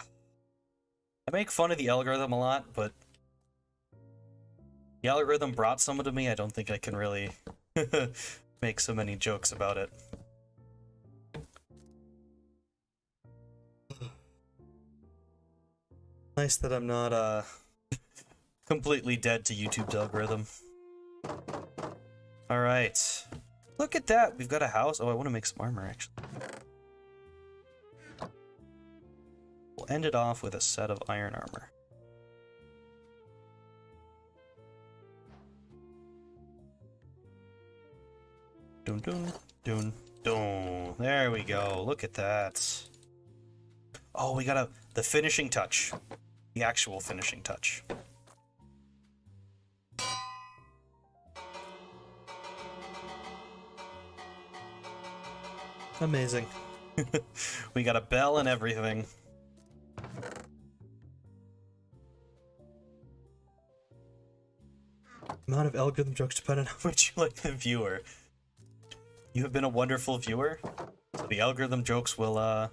I make fun of the algorithm a lot, but the algorithm brought someone to me. I don't think I can really make so many jokes about it. Nice that I'm not completely dead to YouTube's algorithm. Alright. Look at that! We've got a house. Oh, I want to make some armor, actually. We'll end it off with a set of iron armor. Dun dun dun dun. There we go. Look at that. Oh, we got the finishing touch. The actual finishing touch. Amazing. We got a bell and everything. Amount of algorithm jokes depend on how much you like the viewer. You have been a wonderful viewer. So the algorithm jokes will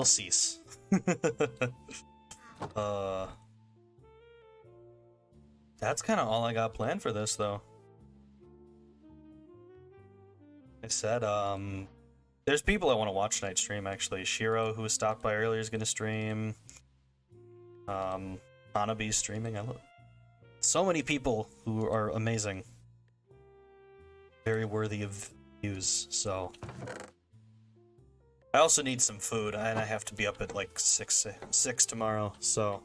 cease. That's kind of all I got planned for this, though. I said, there's people I want to watch tonight stream, actually. Shiro, who was stopped by earlier, is going to stream. Hanabi's streaming. I love so many people who are amazing. Very worthy of views, so. I also need some food, and I have to be up at like 6 tomorrow, so.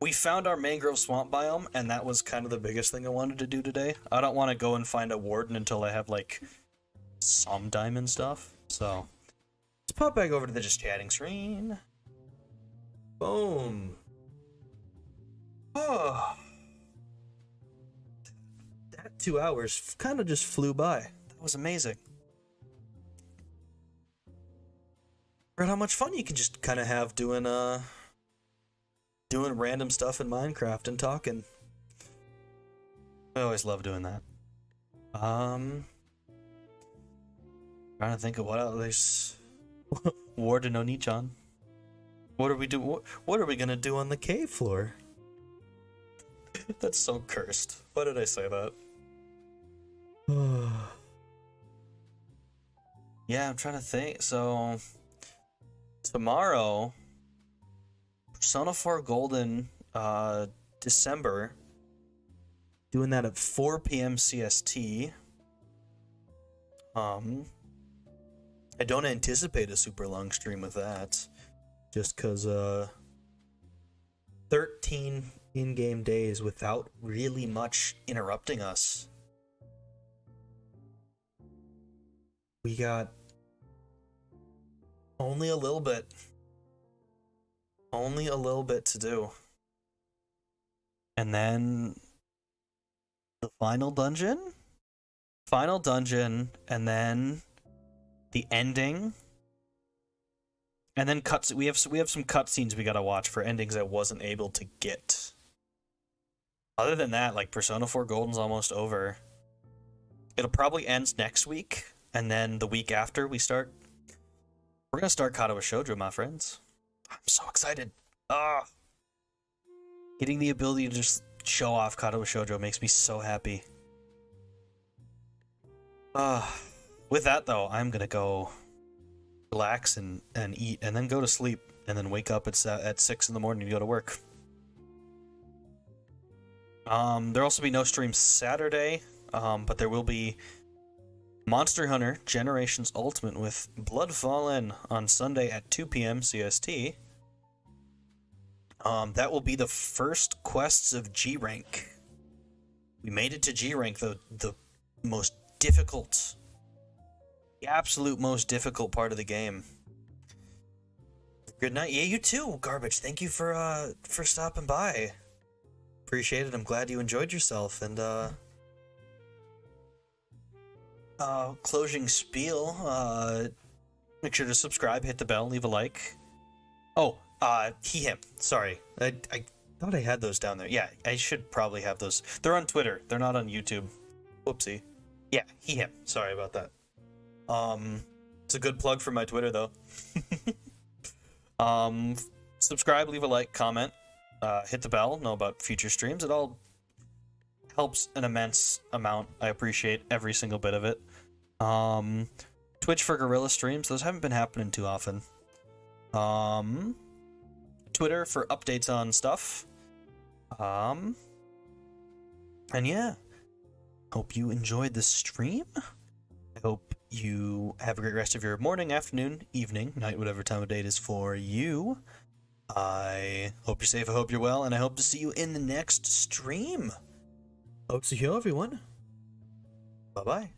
We found our mangrove swamp biome, and that was kind of the biggest thing I wanted to do today. I don't want to go and find a warden until I have, like, some diamond stuff. So, let's pop back over to the just chatting screen. Boom. Oh. That 2 hours kind of just flew by. That was amazing. Read how much fun you can just kind of have doing random stuff in Minecraft and talking. I always love doing that. Trying to think of what else. There's Warden onii-chan. What are we do? What are we gonna do on the cave floor? That's so cursed. Why did I say that? Yeah, I'm trying to think. So tomorrow, Persona 4 Golden, December. Doing that at 4 p.m. CST. I don't anticipate a super long stream with that. Just because, 13 in-game days without really much interrupting us. We got only a little bit. Only a little bit to do. And then the final dungeon? Final dungeon, and then the ending. And then cuts. We have some cutscenes we gotta watch for endings I wasn't able to get. Other than that, like, Persona 4 Golden's almost over. It'll probably end next week, and then the week after we're gonna start Katawa Shoujo, my friends. I'm so excited. Getting the ability to just show off Katawa Shoujo makes me so happy. With that though, I'm gonna go relax and eat, and then go to sleep, and then wake up at 6 in the morning to go to work. There'll also be no stream Saturday, but there will be Monster Hunter Generations Ultimate with Blood Fallen on Sunday at 2 p.m. CST. That will be the first quests of G rank. We made it to G rank, the most difficult, the absolute most difficult part of the game. Good night. Yeah, you too, Garbage. Thank you for stopping by. Appreciate it. I'm glad you enjoyed yourself. And closing spiel. Make sure to subscribe, hit the bell, leave a like. Oh, him. Sorry, I thought I had those down there. Yeah, I should probably have those. They're on Twitter. They're not on YouTube. Whoopsie. Yeah, him. Sorry about that. It's a good plug for my Twitter though. Subscribe, leave a like, comment, hit the bell, know about future streams. It all helps an immense amount. I appreciate every single bit of it. Twitch for Gorilla streams. Those haven't been happening too often. Twitter for updates on stuff. And yeah. Hope you enjoyed the stream. I hope you have a great rest of your morning, afternoon, evening, night, whatever time of day it is for you. I hope you're safe, I hope you're well, and I hope to see you in the next stream. Hope to see you, everyone. Bye-bye.